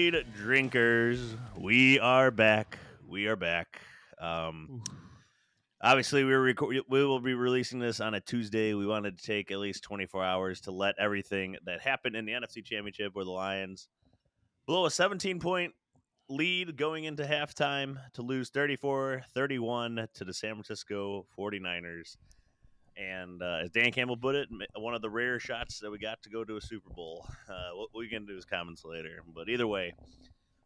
Kool-Aid drinkers, we are back. We are back. Obviously, we will be releasing this on a Tuesday. We wanted to take at least 24 hours to let everything that happened in the NFC Championship, where the Lions blow a 17-point lead going into halftime to lose 34-31 to the San Francisco 49ers. And as Dan Campbell put it, one of the rare shots that we got to go to a Super Bowl. What we can do is comments later. But either way,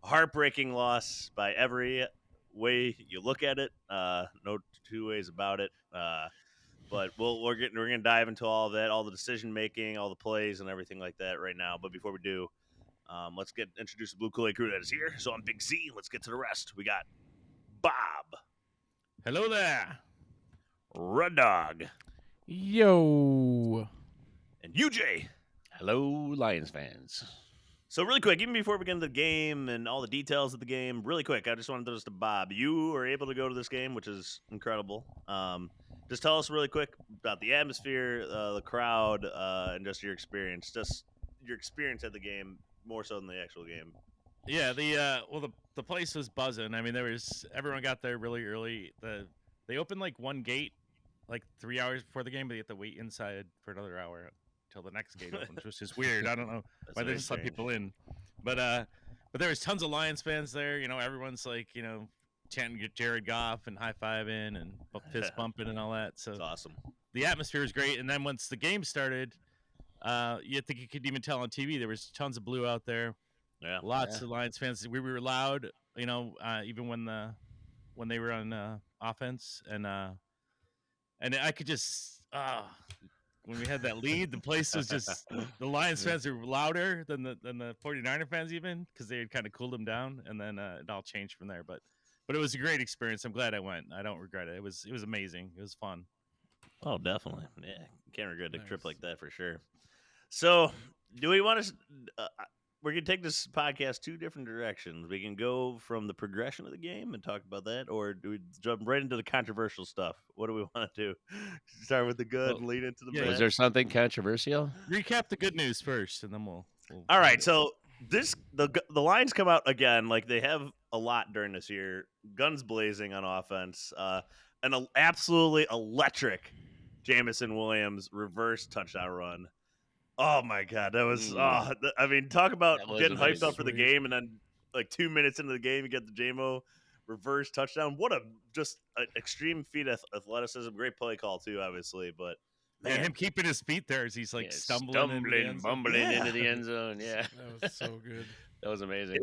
a heartbreaking loss by every way you look at it. No two ways about it. But we're gonna dive into all of that, all the decision making, all the plays, and everything like that right now. But before we do, let's introduce the Blue Kool-Aid crew that is here. So I'm Big Z. Let's get to the rest. We got Bob. Hello there. Red Dog. Yo. And UJ. Hello, Lions fans. So really quick, even before we get into the game and all the details of the game, really quick, I just wanted to throw this to Bob. You were able to go to this game, which is incredible. Just tell us really quick about the atmosphere, the crowd, and just your experience. Just your experience at the game, more so than the actual game. Yeah, the place was buzzing. I mean, everyone got there really early. They opened like one gate like 3 hours before the game, but you have to wait inside for another hour till the next gate opens, which is weird. I don't know why they just let people in. But there was tons of Lions fans there. You know, everyone's like, chanting Jared Goff and high-fiving and fist bumping and all that. So it's awesome. The atmosphere was great. And then once the game started, you think you could even tell on TV, there was tons of blue out there. Yeah, lots of Lions fans. We were loud, even when they were on offense, and I could just when we had that lead, the place was just the Lions fans were louder than the 49er fans even, because they had kind of cooled them down, and then it all changed from there. But it was a great experience. I'm glad I went. I don't regret it. It was amazing. It was fun. Oh, definitely. Yeah, can't regret a trip like that for sure. So, do we want to? We're going to take this podcast two different directions. We can go from the progression of the game and talk about that, or do we jump right into the controversial stuff? What do we want to do? Start with the good and lead into the bad? Was there something controversial? Recap the good news first, and then we'll all right, so the Lions come out again, like they have a lot during this year, guns blazing on offense, an absolutely electric Jamison Williams reverse touchdown run. Oh my God, that was I mean, talk about getting hyped up for the game, and then like 2 minutes into the game, you get the JMO reverse touchdown. What a just an extreme feat of athleticism. Great play call too, obviously, but man, him keeping his feet there as he's like stumbling bumbling into the end zone. Yeah, that was so good. That was amazing.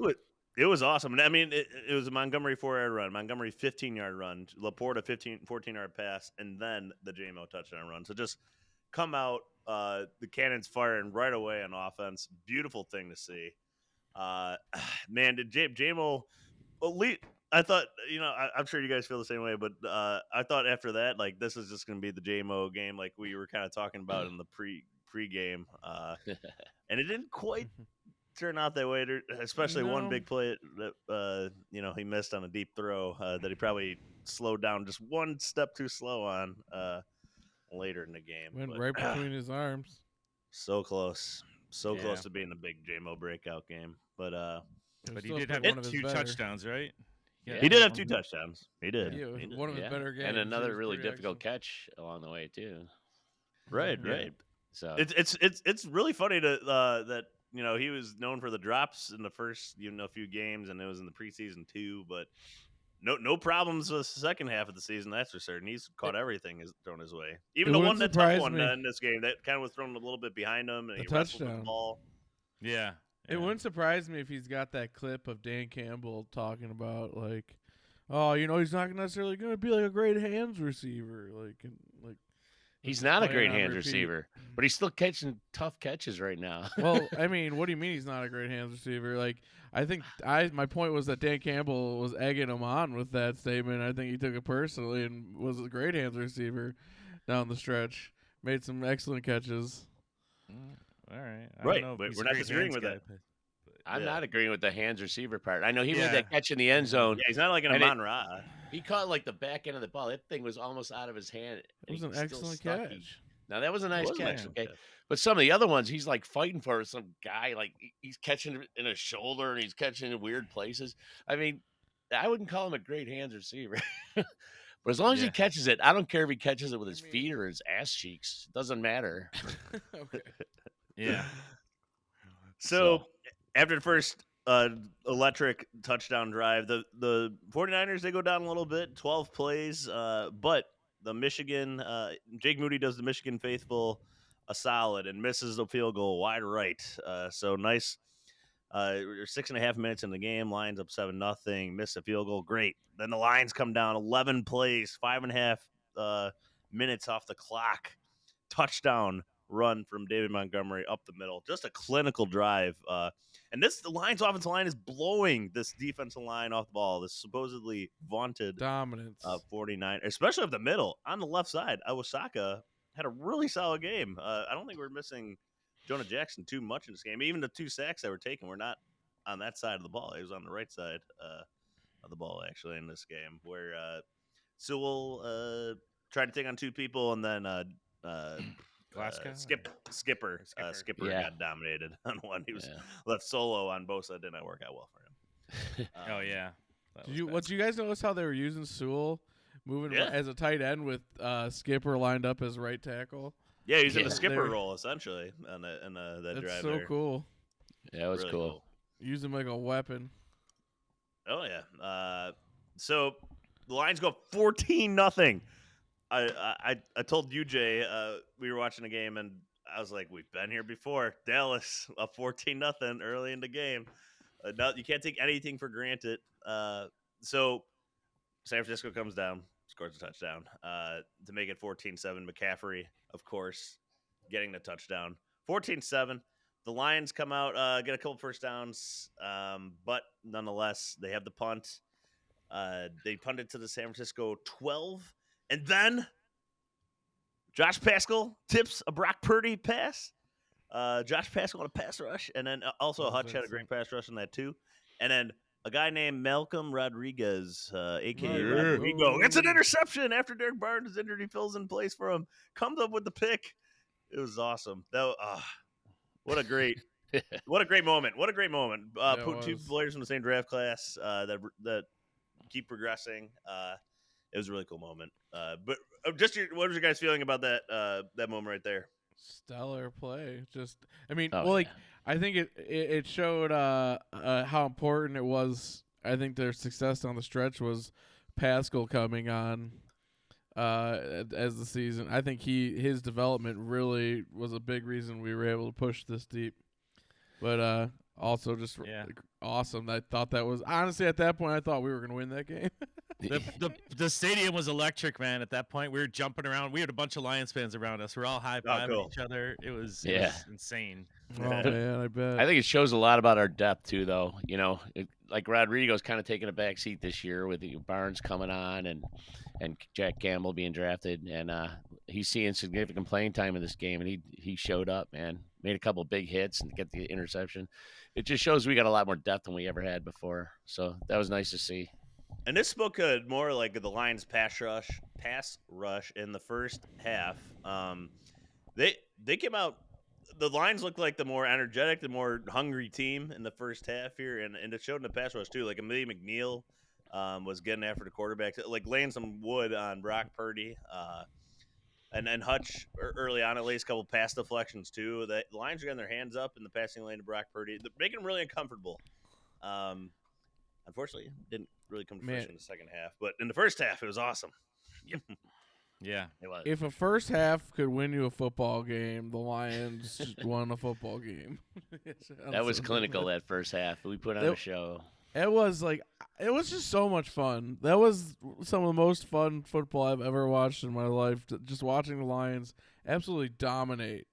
It was awesome. I mean, it was a Montgomery 4-yard run, Montgomery 15-yard run, Laporte a 14-yard pass, and then the JMO touchdown run. So just come out, the cannons firing right away on offense. Beautiful thing to see. Man, did JMO elite? I thought, I'm sure you guys feel the same way, but I thought after that, like, this is just going to be the JMO game, like we were kind of talking about in the pre-game, and it didn't quite turn out that way. Especially one big play that he missed on a deep throw that he probably slowed down just one step too slow on later in the game. Went right between his arms. So close to being a big JMO breakout game, but he did have one of his touchdowns, right? Yeah. He did have two touchdowns. He did. One of his better games, and another really difficult catch along the way too. Right. So it's really funny that he was known for the drops in the first few games, and it was in the preseason too. But no problems with the second half of the season. That's for certain. He's caught everything thrown his way. Even the one that tough one in this game that kind of was thrown a little bit behind him, and he wrestled with the ball. Yeah. It wouldn't surprise me if he's got that clip of Dan Campbell talking about like, oh, he's not necessarily going to be like a great hands receiver, like. He's not a great hands receiver, but he's still catching tough catches right now. Well, I mean, what do you mean he's not a great hands receiver? Like, I think my point was that Dan Campbell was egging him on with that statement. I think he took it personally and was a great hands receiver down the stretch. Made some excellent catches. All right. Right, but we're not disagreeing with that. I'm not agreeing with the hands receiver part. I know he made that catch in the end zone. Yeah, he's not like an Amon Ra. He caught like the back end of the ball. That thing was almost out of his hand. It was an excellent catch. Now that was a It nice was a catch, nice okay. catch. But some of the other ones, he's like fighting for some guy, like he's catching it in his shoulder and he's catching in weird places. I mean, I wouldn't call him a great hands receiver. But as long as he Yeah. catches it, I don't care if he catches it with his I mean- feet or his ass cheeks. It doesn't matter. Okay. Yeah. So after the first electric touchdown drive, the 49ers, they go down a little bit, 12 plays, but the Michigan, Jake Moody does the Michigan faithful a solid and misses the field goal wide right. So nice. We're 6.5 minutes in the game. Lions up 7-0. Miss a field goal. Great. Then the Lions come down 11 plays, 5.5 minutes off the clock. Touchdown run from David Montgomery up the middle. Just a clinical drive. And the Lions offensive line is blowing this defensive line off the ball. This supposedly vaunted Dominance. 49, especially up the middle. On the left side, Awasaka had a really solid game. I don't think we're missing Jonah Jackson too much in this game. Even the 2 sacks that were taken were not on that side of the ball. It was on the right side of the ball, actually, in this game, where Sewell tried to take on 2 people, and then Glasgow? Skipper Yeah. got dominated on one. He was Yeah. left solo on Bosa. Did not work out well for him. Oh yeah. That was bad. What you guys notice how they were using Sewell moving Yeah. as a tight end with Skipper lined up as right tackle? Yeah, he's in the Yeah. skipper They- role essentially on that That's drive. so there. cool. Yeah, it was Really cool. Use him like a weapon. Oh yeah. So the Lions go 14-0. I told UJ we were watching the game and I was like, we've been here before. Dallas up 14-0 early in the game. No, you can't take anything for granted. So San Francisco comes down, scores a touchdown to make it 14-7. McCaffrey, of course, getting the touchdown. 14-7. The Lions come out, get a couple first downs, but nonetheless, they have the punt. They punt it to the San Francisco 12. And then Josh Pascal tips a Brock Purdy pass. Josh Pascal on a pass rush. And then also That was Hutch had a great pass rush on that too. And then a guy named Malcolm Rodriguez, a.k.a. Rodrigo, gets an interception after Derek Barnes is injured. He fills in place for him. Comes up with the pick. It was awesome. What a great moment. What a great moment. It Put 2 was. players from the same draft class that keep progressing. It was a really cool moment. But what was your guys feeling about that moment right there? Stellar play. Just, I mean, Oh, well, like yeah. I think it showed how important it was. I think their success on the stretch was Pascal coming on as the season. I think his development really was a big reason we were able to push this deep. But also just Yeah. awesome. I thought that was honestly at that point I thought we were going to win that game. The stadium was electric, man. At that point, we were jumping around. We had a bunch of Lions fans around us. We're all high fiving cool. each other. It was insane. Oh man, I bet. I think it shows a lot about our depth too, though. You know, like Rodrigo's kind of taking a back seat this year with Barnes coming on and Jack Campbell being drafted, and he's seeing significant playing time in this game, and he showed up, man. Made a couple big hits and get the interception. It just shows we got a lot more depth than we ever had before. So that was nice to see. And this spoke more like the Lions pass rush in the first half. They came out. The Lions looked like the more energetic, the more hungry team in the first half here, and it showed in the pass rush too. Like Amelie McNeil was getting after the quarterback, like laying some wood on Brock Purdy. And Hutch early on at least a couple pass deflections too. The Lions are getting their hands up in the passing lane to Brock Purdy. They're making him really uncomfortable. Unfortunately, it didn't really come to fruition in the second half. But in the first half, it was awesome. Yeah. It was. If a first half could win you a football game, the Lions won a football game. That was clinical that first half. We put on a show. It was just so much fun. That was some of the most fun football I've ever watched in my life. Just watching the Lions absolutely dominate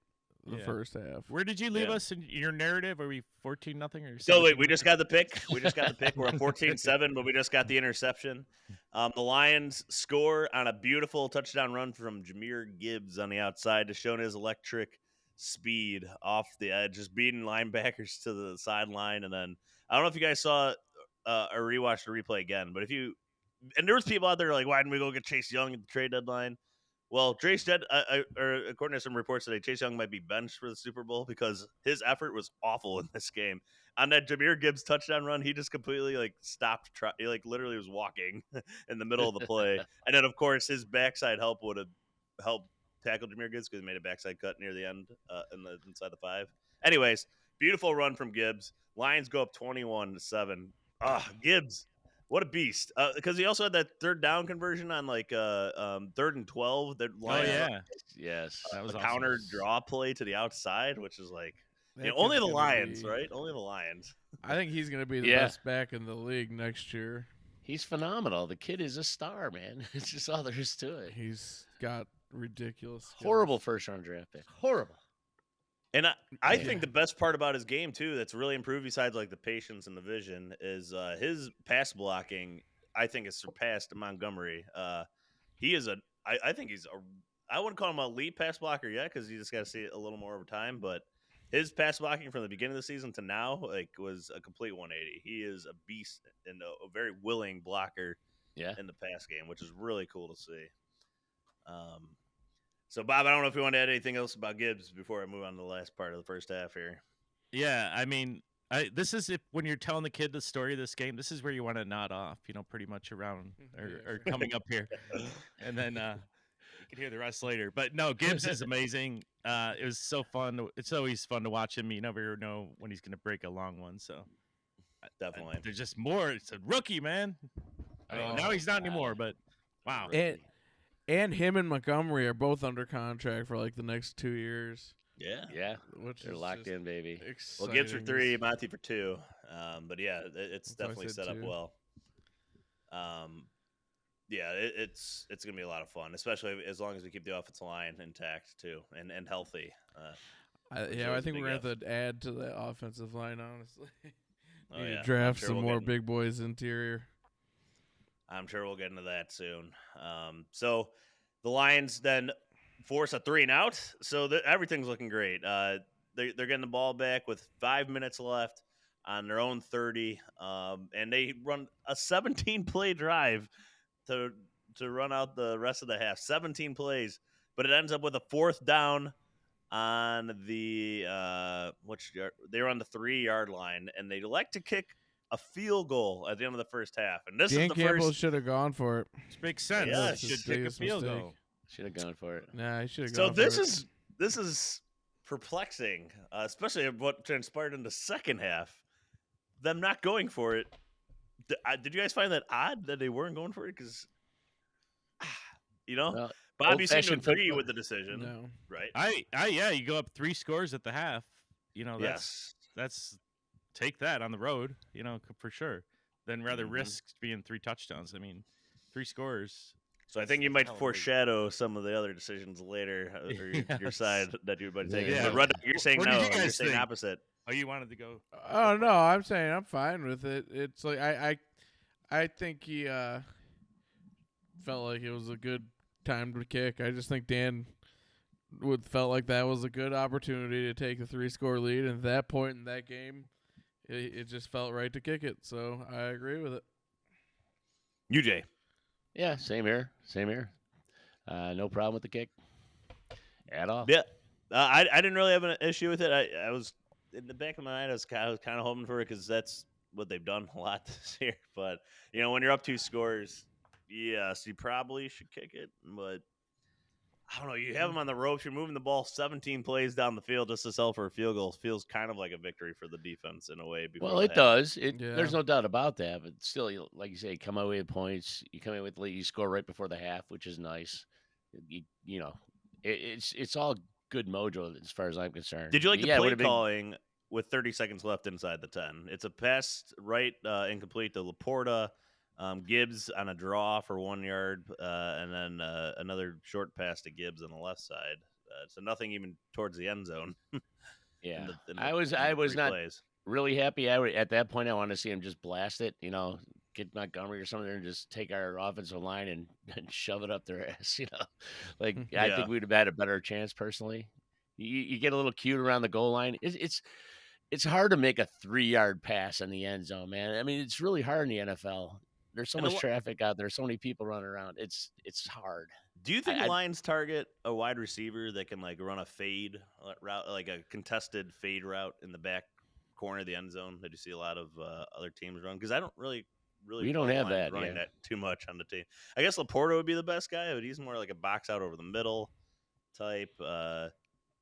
the first half. Where did you leave us in your narrative? Are we 14-0 or? So wait, we just got the pick. We're at 14-7, but we just got the interception. The Lions score on a beautiful touchdown run from Jahmyr Gibbs on the outside to show his electric speed off the edge, just beating linebackers to the sideline. And then I don't know if you guys saw or rewatched the replay again, but and there was people out there like, why didn't we go get Chase Young at the trade deadline? Well, Trace said, or according to some reports today, Chase Young might be benched for the Super Bowl because his effort was awful in this game. On that Jahmyr Gibbs touchdown run, he just completely stopped. He literally was walking in the middle of the play, and then of course his backside help would have helped tackle Jahmyr Gibbs because he made a backside cut near the end, inside the 5. Anyways, beautiful run from Gibbs. Lions go up 21-7. Gibbs. What a beast! Because he also had that third down conversion on 3rd and 12. That Oh Lions yeah, Yes. that was a awesome. counter draw play to the outside, which is That only kid's the gonna Lions, be- right? Only the Lions. I think he's going to be the Yeah. best back in the league next year. He's phenomenal. The kid is a star, man. It's just all there is to it. He's got ridiculous skills. Horrible first-round draft pick. Horrible. And I Yeah. think the best part about his game too, that's really improved besides the patience and the vision, is his pass blocking. I think has surpassed Montgomery. He is I think he's I wouldn't call him an elite pass blocker yet because you just got to see it a little more over time. But his pass blocking from the beginning of the season to now was a complete 180. He is a beast and a very willing blocker Yeah. in the pass game, which is really cool to see. So Bob, I don't know if you want to add anything else about Gibbs before I move on to the last part of the first half here. Yeah, I mean, this is when you're telling the kid the story of this game. This is where you want to nod off, pretty much around or coming up here, and then you can hear the rest later. But no, Gibbs is amazing. It was so fun. It's always fun to watch him. You never know when he's going to break a long one. So Definitely. there's just more. It's a rookie, man. I mean, now he's not anymore, but wow. And him and Montgomery are both under contract for the next 2 years. Yeah. Yeah. Which They're is locked just in, baby. Well, Gibbs for exciting. 3, Monty for 2. But yeah, it's That's why I definitely said set up 2. well. Yeah, it's gonna be a lot of fun, especially as long as we keep the offensive line intact too and healthy. I always think a we're big going to have to add to that offensive line, honestly. Oh, Need yeah. to draft I'm sure some we'll more get big boys interior. I'm sure we'll get into that soon. So the Lions then force a 3 and out. So everything's looking great. They're getting the ball back with 5 minutes left on their own 30, and they run a 17-play drive to run out the rest of the half. 17 plays, but it ends up with a 4th down on the they're on the 3-yard line, and they elect to kick a field goal at the end of the first half. And this Dan is the Campbell first. should have gone for it. Which makes sense. Yeah, You that's should his kick a biggest field mistake. goal. Should have gone for it. Nah, he should have So gone this for it. this is perplexing, especially what transpired in the second half. Them not going for it. Did you guys find that odd that they weren't going for it? Because Well, Bob, you seem to old-fashioned agree football. with the decision, No. right? Yeah, you go up 3 scores at the half. Yes. That's take that on the road, for sure. Then rather Mhm. risk being 3 touchdowns. I mean, 3 scores. So I think you That's might hell of a lead. foreshadow some of the other decisions later, or your Yes. side that you might take. Yeah. But Rud, you're saying What did no. you You're guys saying think? opposite. Oh, you wanted to go? Oh no, I'm saying I'm fine with it. It's like I think he felt like it was a good time to kick. I just think Dan felt like that was a good opportunity to take a 3-score lead, and at that point in that game, it just felt right to kick it. So I agree with it. UJ. Yeah, same here. Same here. No problem with the kick at all. Yeah. I didn't really have an issue with it. I was in the back of my mind. I was kind of hoping for it because that's what they've done a lot this year. But when you're up 2 scores, yes, you probably should kick it. But I don't know. You have them on the ropes. You're moving the ball 17 plays down the field just to sell for a field goal. Feels kind of like a victory for the defense in a way. Before Well, the it half. does. Yeah. There's no doubt about that. But still, like you say, you come away with points. You come away with lead. You score right before the half, which is nice. It's all good mojo as far as I'm concerned. Did you like the Yeah, it play would've been- calling with 30 seconds left inside the 10? It's a pass right incomplete to Laporta. Gibbs on a draw for 1 yard, and then another short pass to Gibbs on the left side. So nothing even towards the end zone. Yeah, in the I was 3 not plays. really happy. At that point, I wanted to see him just blast it. Get Montgomery or something and just take our offensive line and shove it up their ass. I Yeah. think we'd have had a better chance personally. You get a little cute around the goal line. It's hard to make a 3-yard pass in the end zone, man. I mean, it's really hard in the NFL. There's so And the much wa- traffic out there, so many people running around. It's hard. Do you think I- the Lions target a wide receiver that can like run a fade route, like a contested fade route in the back corner of the end zone that you see a lot of other teams run? Because I don't really We feel don't the have Lions that, running yeah. that too much on the team. I guess Laporta would be the best guy, but he's more like a box out over the middle type. Well,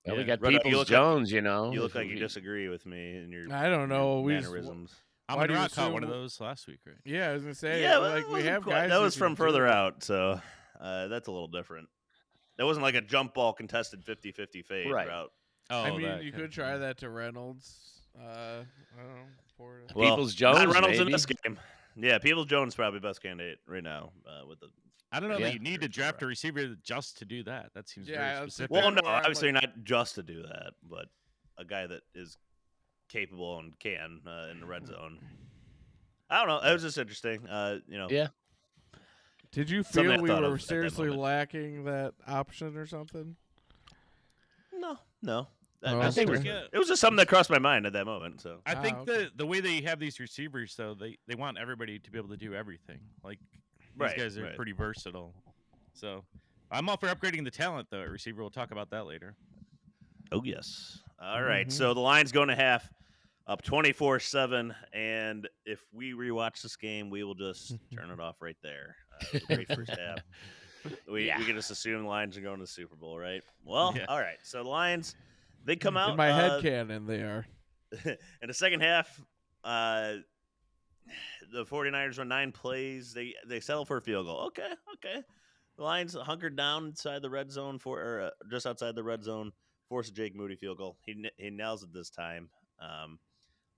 we Yeah. got Renato, Peoples Jones, you know. You look if like you we- disagree with me in your I don't know. We just, mannerisms. Why Amon do you Ra caught one of assume- those last week, right? yeah, I was gonna say, Yeah, like we have guys that was can from do further it. out, so that's a little different. That wasn't like a jump ball contested 50-50 fade Right. route. Oh, I mean, that you kind could of try thing. that to Reynolds. I don't know. Porter. Well, Peoples not Jones, Reynolds in maybe. this game. Yeah, Peoples Jones probably best candidate right now with the. I don't know Yeah. that you need to draft a receiver just to do that. That seems Yeah, very that's specific. Well, Depending no, where I'm, obviously like- not just to do that, but a guy that is capable and can in the red zone. I don't know. It was just interesting. Yeah. Did you Something I feel we thought of were at that seriously moment. lacking that option or something? No. Oh, I think okay. it was just something that crossed my mind at that moment. So I think okay. the way they have these receivers, though, they want everybody to be able to do everything. Like these guys are pretty versatile. So I'm all for upgrading the talent, though, at receiver. We'll talk about that later. Oh, yes. All right. Mhm. So the Lions going to half, up 24-7. And if we rewatch this game, we will just turn it off right there. It was a great first half. We can just assume the Lions are going to the Super Bowl, right? Well, Yeah. all right. So the Lions, they come out. In my head canon, they are. In the second half, the 49ers run 9 plays. They settle for a field goal. Okay. The Lions hunkered down inside the red zone just outside the red zone. Force a Jake Moody field goal. He nails it this time. A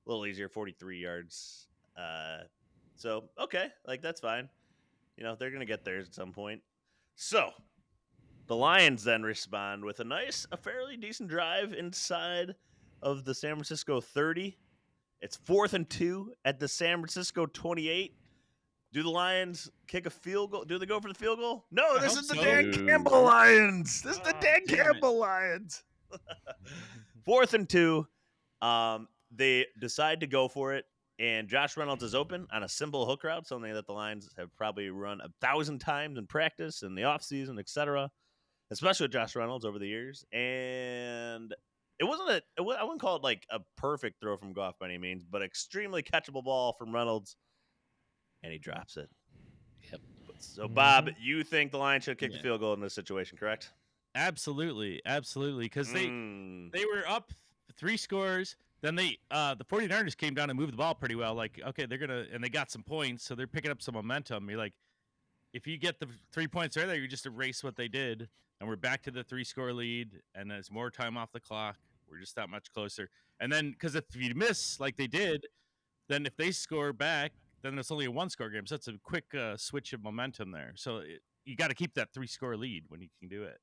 little easier, 43 yards. So okay, like that's fine. They're gonna get there at some point. So the Lions then respond with a fairly decent drive inside of the San Francisco 30. It's 4th and 2 at the San Francisco 28. Do the Lions kick a field goal? Do they go for the field goal? No, I this hope is the so. Dan No. Campbell Lions. This is the Dan damn it. Campbell Lions. 4th and 2. They decide to go for it, and Josh Reynolds is open on a simple hook route, something that the Lions have probably run 1,000 times in practice, in the offseason, etc., especially with Josh Reynolds over the years. And it wasn't I wouldn't call it like a perfect throw from Goff by any means, but extremely catchable ball from Reynolds, and he drops it. Yep. So, Bob, you think the Lions should kick the Yeah. field goal in this situation, correct? Absolutely. Because they Mm. were up 3 scores. Then the 49ers came down and moved the ball pretty well. Like, okay, and they got some points, so they're picking up some momentum. You're like, if you get the 3 points right there, you just erase what they did, and we're back to the 3-score lead, and there's more time off the clock. We're just that much closer. And then, because if you miss like they did, then if they score back, then it's only a 1-score game. So it's a quick switch of momentum there. So you got to keep that 3-score lead when you can do it.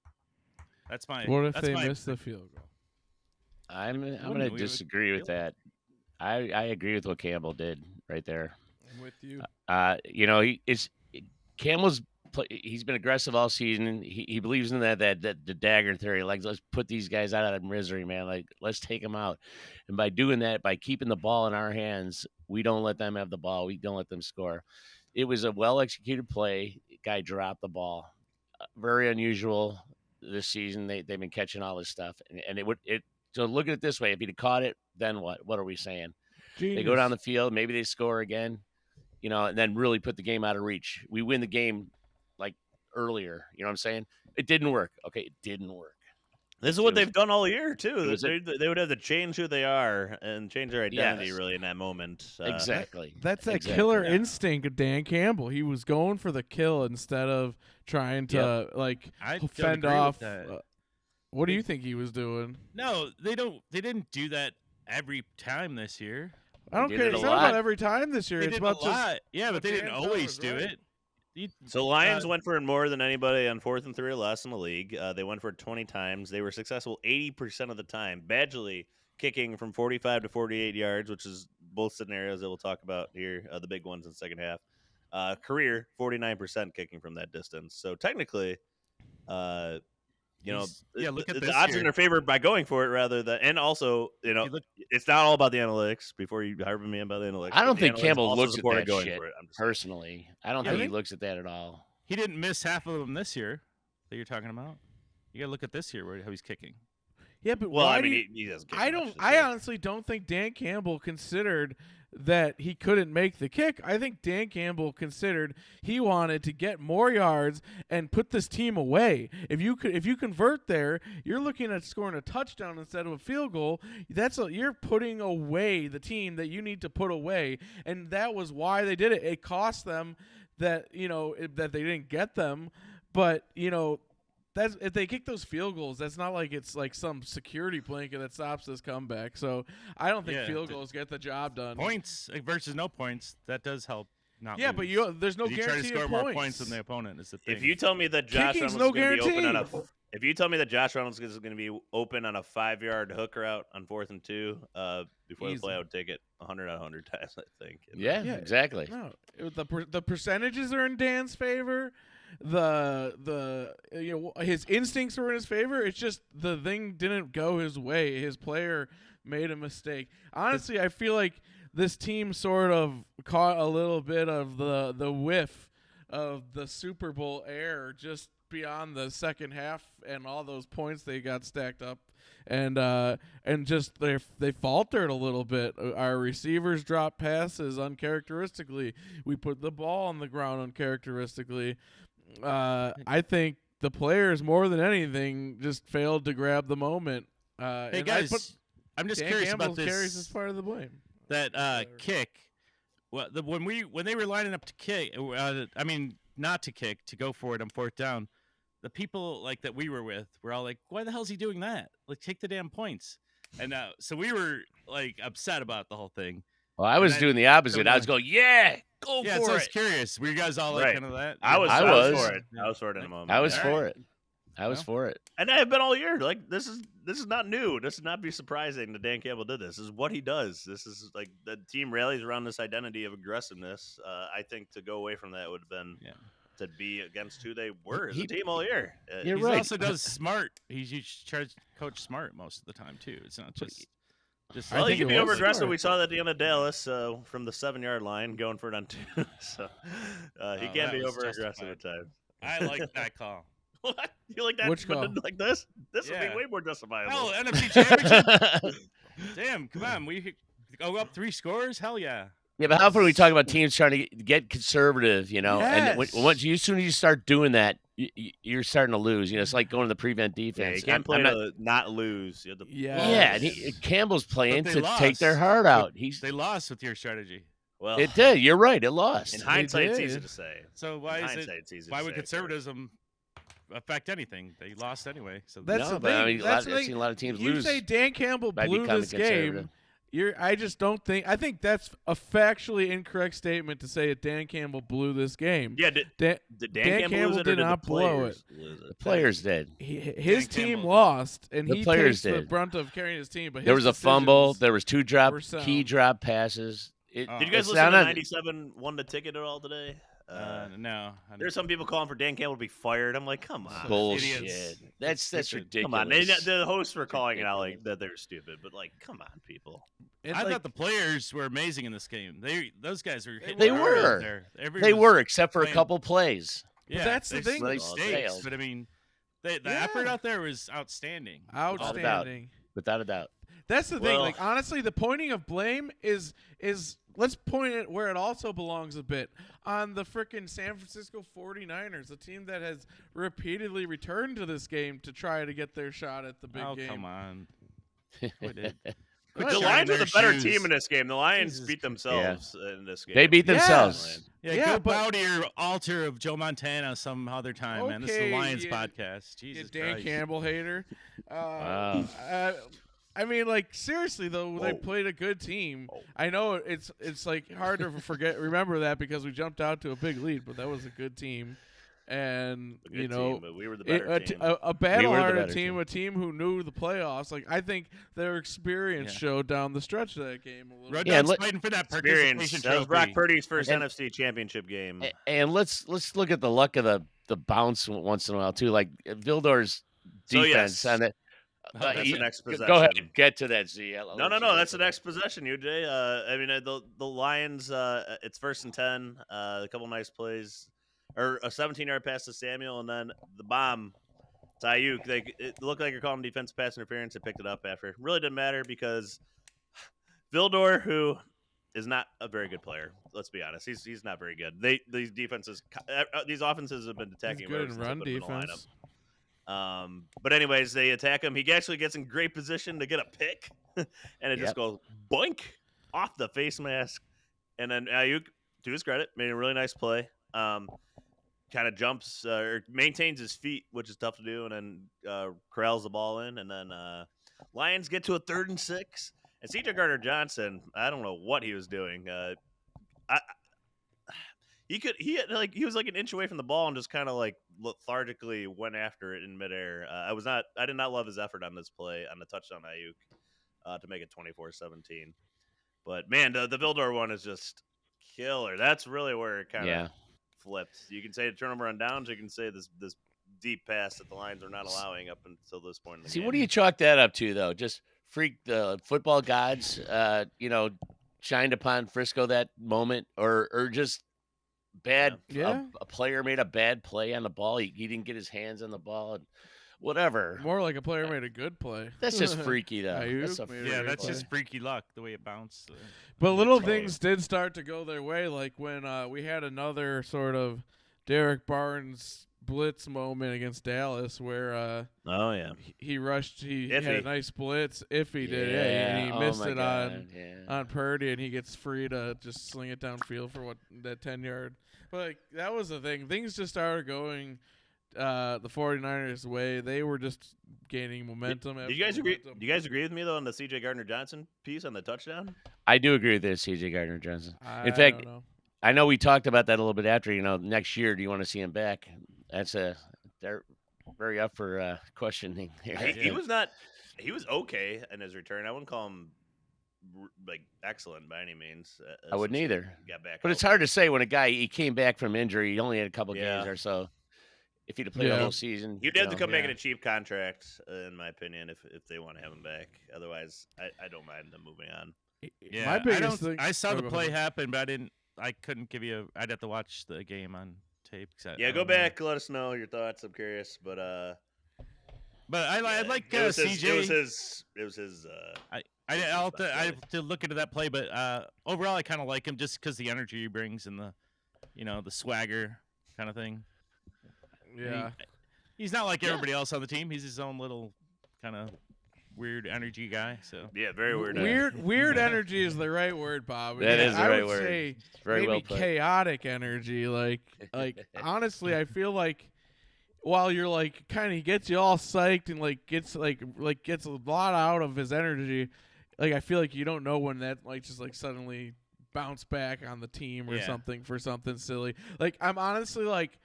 That's my. What if that's they my, miss the field goal? I'm Wouldn't going we to would disagree with feel that. I agree with what Campbell did right there. I'm with you. Campbell's he's been aggressive all season. He believes in that the dagger theory. Like, let's put these guys out of misery, man. Like, let's take them out. And by doing that, by keeping the ball in our hands, we don't let them have the ball. We don't let them score. It was a well executed play. Guy dropped the ball. Very unusual this season. They've been catching all this stuff, and So look at it this way: if he'd have caught it, then what? What are we saying? Genius. They go down the field, maybe they score again, and then really put the game out of reach. We win the game like earlier. You know what I'm saying? It didn't work. Okay, it didn't work. This is what they've done all year, too. was They would have to change who they are and change their identity, Yes. really, in that moment. Exactly. That's that Exactly. killer Yeah. instinct of Dan Campbell. He was going for the kill instead of trying to I don't fend agree with off. that. What do you think he was doing? No, they don't. They didn't do that every time this year. I don't did care. it It's a not lot. about every time this year. They It's did about a lot. Yeah, but they Dan didn't Campbell always was do right. it. So Lions went for it more than anybody on 4th and 3 or less in the league. They went for it 20 times. They were successful 80% of the time. Badgley kicking from 45 to 48 yards, which is both scenarios that we'll talk about here, the big ones in the second half. Career, 49% kicking from that distance. So technically, look at the this odds are year. in their favor by going for it rather than, and also, You look- it's not all about the analytics. Before you harbor me about the analytics, I don't but the think analytics Campbell also looks at supported that going shit for it. I'm just personally. I don't Yeah, think I he think- looks at that at all. He didn't miss half of them this year. that you're talking about. You got to look at this year how he's kicking. Yeah, but Well, why I mean, do you, he doesn't. I honestly don't think Dan Campbell considered that he couldn't make the kick. I think Dan Campbell considered he wanted to get more yards and put this team away. If you convert there, you're looking at scoring a touchdown instead of a field goal. You're putting away the team that you need to put away, and that was why they did it. It cost them that that they didn't get them, but that's if they kick those field goals, that's not like it's like some security blanket that stops this comeback. So I don't think field goals get the job done. Points versus no points, that does help. Not yeah, lose. but there's no you guarantee try to score of more points than the opponent is the thing. If you tell me that Josh Kicking's Reynolds no is going to be open on guarantee. if you tell me that Josh Reynolds is going to be open on a 5-yard hook route on 4th and 2 before Easy. the play, I would take it 100 out of 100 times. I think. Yeah, exactly. No, the percentages are in Dan's favor. His instincts were in his favor. It's just the thing didn't go his way. His player made a mistake. Honestly, I feel like this team sort of caught a little bit of the whiff of the Super Bowl air just beyond the second half and all those points they got stacked up. And just they faltered a little bit. Our receivers dropped passes uncharacteristically. We put the ball on the ground uncharacteristically. I think the players, more than anything, just failed to grab the moment. Hey guys, I'm just Dan curious Campbell about this. carries as part of the blame. That kick. Well, when they were lining up to kick, not to kick, to go for it on 4th down, the people like that we were with were all like, "Why the hell is he doing that? Like, take the damn points." And so we were like upset about the whole thing. Well, I was doing the opposite. I was going, yeah, go Yeah, for so I it. was curious. Were you guys all like Right. kind of that? I was for it. Yeah. I was for it in a moment. I was All for right. it. I was for it. And I have been all year. Like this is not new. This should not be surprising that Dan Campbell did this. This is what he does. This is like the team rallies around this identity of aggressiveness. I think to go away from that would have been to be against who they were as a team all year. You're He right. also does smart. He's tries to coach smart most of the time too. It's not just. Well, he think can it be was over aggressive. smart. We saw that at the end of Dallas from the 7-yard line, going for it on 2. So he can that be was over aggressive justified. at times. I like that call. What? You like that? Which but call? like this? This would Yeah. be way more justifiable. Hell, NFC Championship. Damn, come on. We could go up 3 scores. Hell yeah. Yeah, but how often we talk about teams trying to get conservative, And Yes. as soon as you start doing that, you're starting to lose. It's like going to the prevent Yeah, defense. you can't I'm play not- to not lose. You have to Yeah. and Campbell's playing But to they take their lost. heart out. They lost with your strategy. Well, It did. You're right. It lost. in hindsight, it's did. easy to say. So why In is hindsight, it? it's easy Why to would say, conservatism affect anything? They lost anyway. So That's No, the but I thing. mean, That's I've the thing. seen a lot of teams You lose say Dan Campbell by blew becoming this conservative. game. I just don't think. I think that's a factually incorrect statement to say that Dan Campbell blew this game. Yeah, did Dan Dan Campbell lose it, or did did not the blow players it. lose it? The players did. His Dan team Campbell. lost, and The he players takes the did. brunt of carrying his team. But There his was a fumble. decisions There was 2 were sound. key drop passes. Did you guys it's listen to not- 97 won the ticket at all today? No. There's some people calling for Dan Campbell to be fired. I'm like, come on. Bullshit. Idiots. That's Stupid. ridiculous. Come on. The hosts were calling it out like that they're stupid, but like, come on, people. And I like, thought the players were amazing in this game. Those guys were hitting They hard out were. there. They were, except for a playing- couple plays. Yeah, that's the they thing. made They mistakes, failed. but I mean, the Yeah. effort out there was outstanding. outstanding. Without a doubt. That's the thing. Well- Like honestly, the pointing of blame is let's point it where it also belongs a bit on the frickin' San Francisco 49ers, a team that has repeatedly returned to this game to try to get their shot at the big game. Come on. Quit it. The shining Lions are their the better shoes. team in this game. The Lions Jesus beat themselves in this game. They beat Yeah. themselves. Yeah, Yeah, go but- bow to your altar of Joe Montana some other time, man. This is Okay, the Lions yeah. podcast. You Jesus Dan Christ. Campbell hater. Wow. I mean, like seriously though, they Whoa. played a good team. Whoa. I know it's like hard to remember that because we jumped out to a big lead, but that was a good team, and A good you know. team, but we were the better team. A battle-hardened better team, team. a team who knew the playoffs. Like I think their experience Yeah. showed down the stretch of that game a little. Road bit. Yeah, Dogs let- fighting for that Experience. participation That was Brock trophy. Purdy's first And- NFC Championship game. And let's look at the luck of the bounce once in a while too. Like Vildor's So, defense yes. on it. That's the next Go possession. ahead, get to that, Z. I'll No, let you that's get the to next possession, UJ. I mean, the Lions. It's 1st and 10. A couple nice plays. or a 17-yard pass to Samuel, and then the bomb to Ayuk. It looked like you're calling defensive pass interference. They picked it up after. Really didn't matter because Vildor, who is not a very good player, let's be honest, he's not very good. These offenses have been attacking He's him good ever in since run they put him in the lineup. defense. But anyways, they attack him. He actually gets in great position to get a pick, and it just goes boink off the face mask. And then Ayuk, to his credit, made a really nice play. Kind of jumps or maintains his feet, which is tough to do, and then corrals the ball in. And then Lions get to a 3rd and 6. And C.J. Gardner-Johnson, I don't know what he was doing. He was like an inch away from the ball and just kind of like lethargically went after it in midair. I did not love his effort on this play on the touchdown Ayuk to make it 24-17. But man, the Vildor one is just killer. That's really where it kind of flipped. You can say the turnover on downs. You can say this deep pass that the Lions are not allowing up until this point in the game. What do you chalk that up to, though? Just freak the football gods, shined upon Frisco that moment, or just bad. A player made a bad play on the ball. He didn't get his hands on the ball. Whatever. More like a player made a good play. That's just freaky, though. That's just freaky luck, the way it bounced. But little things did start to go their way, like when we had another sort of Derek Barnes blitz moment against Dallas where he rushed, he had a nice blitz. Iffy did, and he missed it on Purdy, and he gets free to just sling it downfield for that 10-yard. But like, that was the thing. Things just started going the 49ers way. They were just gaining momentum. Do you guys agree? Do you guys agree with me though on the C.J. Gardner-Johnson piece on the touchdown? I do agree with this, C.J. Gardner-Johnson. In fact, I know we talked about that a little bit after. Next year, do you want to see him back? They're very up for questioning here. He was not. He was okay in his return. I wouldn't call him like excellent by any means. I wouldn't either. Got back, but it's hard to say when he came back from injury. He only had a couple games or so. If he'd have played the whole season, you'd have to come back in a cheap contract, in my opinion, if they want to have him back. Otherwise, I don't mind them moving on. Yeah, I saw the play happen, but I couldn't give you. I'd have to watch the game on tape. Go back. Let us know your thoughts. I'm curious, but I like it was CJ. It was his. I'll have to look into that play, but overall, I kind of like him just because the energy he brings and the swagger kind of thing. Yeah, he's not like everybody else on the team. He's his own little kind of weird energy guy. So very weird. Weird energy is the right word, Bob. That is the right word. Say very maybe well put. Chaotic energy. Like honestly, I feel like while you're like kind of gets you all psyched and gets a lot out of his energy. Like I feel like you don't know when that just suddenly bounce back on the team or something for something silly. Like I'm honestly like.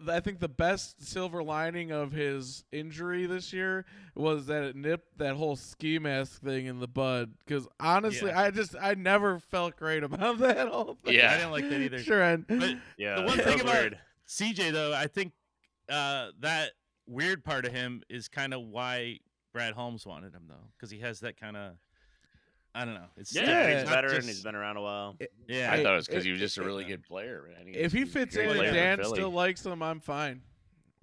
I think the best silver lining of his injury this year was that it nipped that whole ski mask thing in the bud. Because honestly, I never felt great about that whole thing. Yeah, I didn't like that either. Sure, but the one thing about CJ though, I think that weird part of him is kind of why Brad Holmes wanted him though, because he has that kind of. I don't know. He's better and he's been around a while. I thought it was because he was just a really good player. Man. If he fits in and Dan still likes him, I'm fine.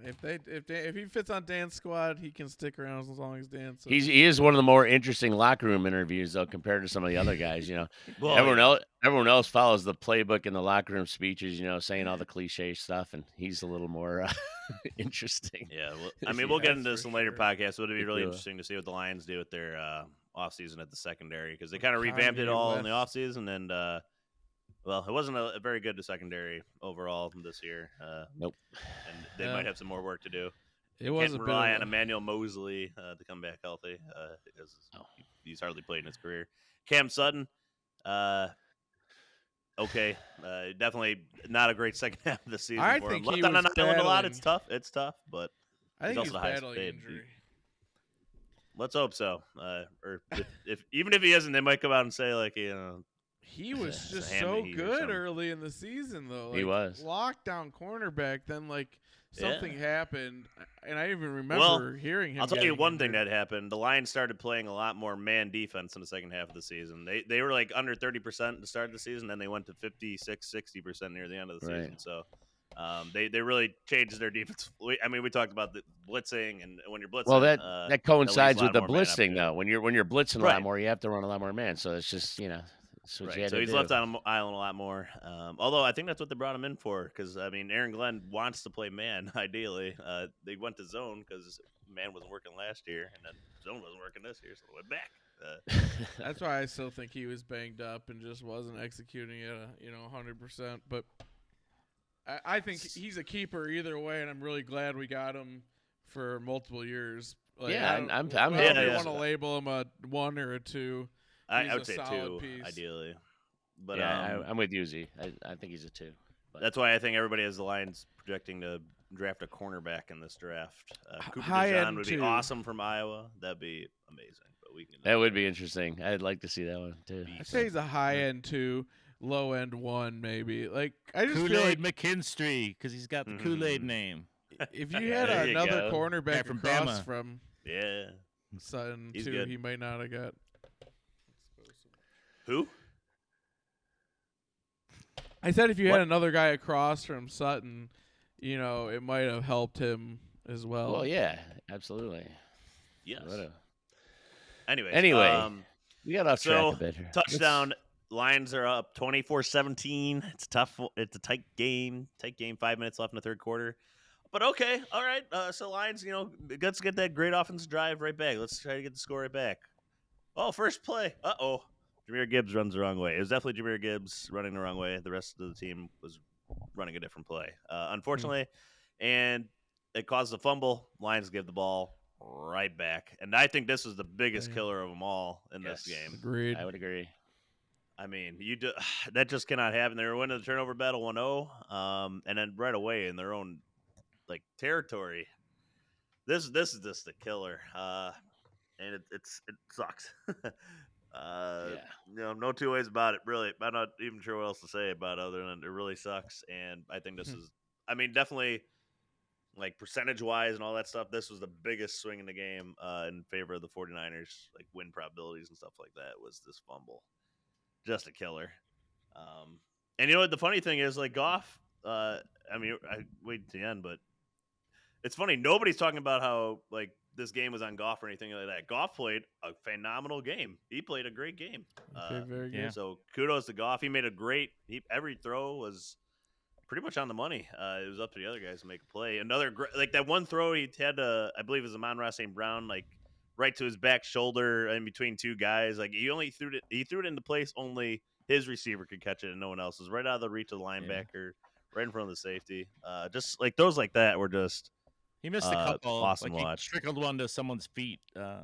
If he fits on Dan's squad, he can stick around as long as Dan. So. He is one of the more interesting locker room interviews though, compared to some of the other guys. Everyone else follows the playbook in the locker room speeches. Saying all the cliche stuff, and he's a little more interesting. Yeah, we'll get into this in later podcasts. It'll be really interesting to see what the Lions do with their offseason at the secondary because they kind of revamped it all in the offseason and it wasn't a very good secondary overall this year. Nope. And they might have some more work to do. It was Can't rely on Emmanuel Mosley to come back healthy because he's hardly played in his career. Cam Sutton, definitely not a great second half of the season for him. Left on an island a lot. It's tough, but I think he's also the highest battling paid. injury. Let's hope so. Or even if he isn't, they might come out and say he was just so good early in the season though. He was lockdown cornerback. Then something happened, and I even remember hearing him. I'll tell you one thing that happened. The Lions started playing a lot more man defense in the second half of the season. They were under 30% to start the season, then they went to 56, 60% near the end of the season. So They really changed their defense. I mean, we talked about the blitzing, and when you're blitzing, Well, that leaves coincides a lot with the more man blitzing, though. opportunity. When you're blitzing a Right. lot more, you have to run a lot more man. So it's just it's what you Right. had So to he's do. left on island a lot more. Although I think that's what they brought him in for, because I mean, Aaron Glenn wants to play man. Ideally, they went to zone because man wasn't working last year, and then zone wasn't working this year, so they went back. That's why I still think he was banged up and just wasn't executing it, 100%. But I think he's a keeper either way, and I'm really glad we got him for multiple years. Like, Yeah, I'm whether happy. you Yeah. want to label him a 1 or a 2. I He's would a say solid 2, piece. ideally. But Yeah, I'm with you, Z. I think he's a 2. But that's why I think everybody has the Lions projecting to draft a cornerback in this draft. Cooper High DeJean end would be 2. awesome from Iowa. That'd be amazing. But we can. that would be interesting. I'd like to see that one too. I say he's a high end 2, low end 1, maybe. Like I just feel Kool-Aid like McKinstry, because he's got the Mhm. Kool-Aid name. if you had There you another go. cornerback Guy from across Bama. from Yeah. Sutton He's too, good. he might not have got. Who? I said if you What? had another guy across from Sutton, it might have helped him as well. Well, yeah, absolutely. Yes. Would've. Anyways, Anyway, we got off track so, a bit here. touchdown. Lions are up 24-17. It's tough. It's a tight game. 5 minutes left in the third quarter. But okay, all right. So Lions, let's get that great offensive drive right back. Let's try to get the score right back. Oh, first play. Uh-oh. Jahmyr Gibbs runs the wrong way. It was definitely Jahmyr Gibbs running the wrong way. The rest of the team was running a different play, unfortunately. And it caused a fumble. Lions give the ball right back. And I think this was the biggest Yeah. killer of them all in this Yes. game. Agreed. I would agree. I mean, that just cannot happen. They were winning the turnover battle 1-0, and then right away in their own territory. This is just the killer, and it sucks. No two ways about it. Really, I'm not even sure what else to say about it other than it really sucks. And I think this is, I mean, definitely percentage wise and all that stuff. This was the biggest swing in the game in favor of the 49ers, win probabilities and stuff like that. Was this fumble? Just a killer. And you know what the funny thing is, Goff, I mean, I wait to the end, but it's funny, nobody's talking about how this game was on Goff or anything like that. Goff played a phenomenal game. He played a great game. Okay, very good. yeah. So kudos to Goff. He made every throw was pretty much on the money. It was up to the other guys to make a play. Another that one throw he had, I believe it was Amon-Ra St. Brown, right to his back shoulder in between two guys. He threw it into place only his receiver could catch it and no one else. It was right out of the reach of the linebacker, right in front of the safety. Just those like that were just He missed a couple. awesome he watch. trickled one to someone's feet. I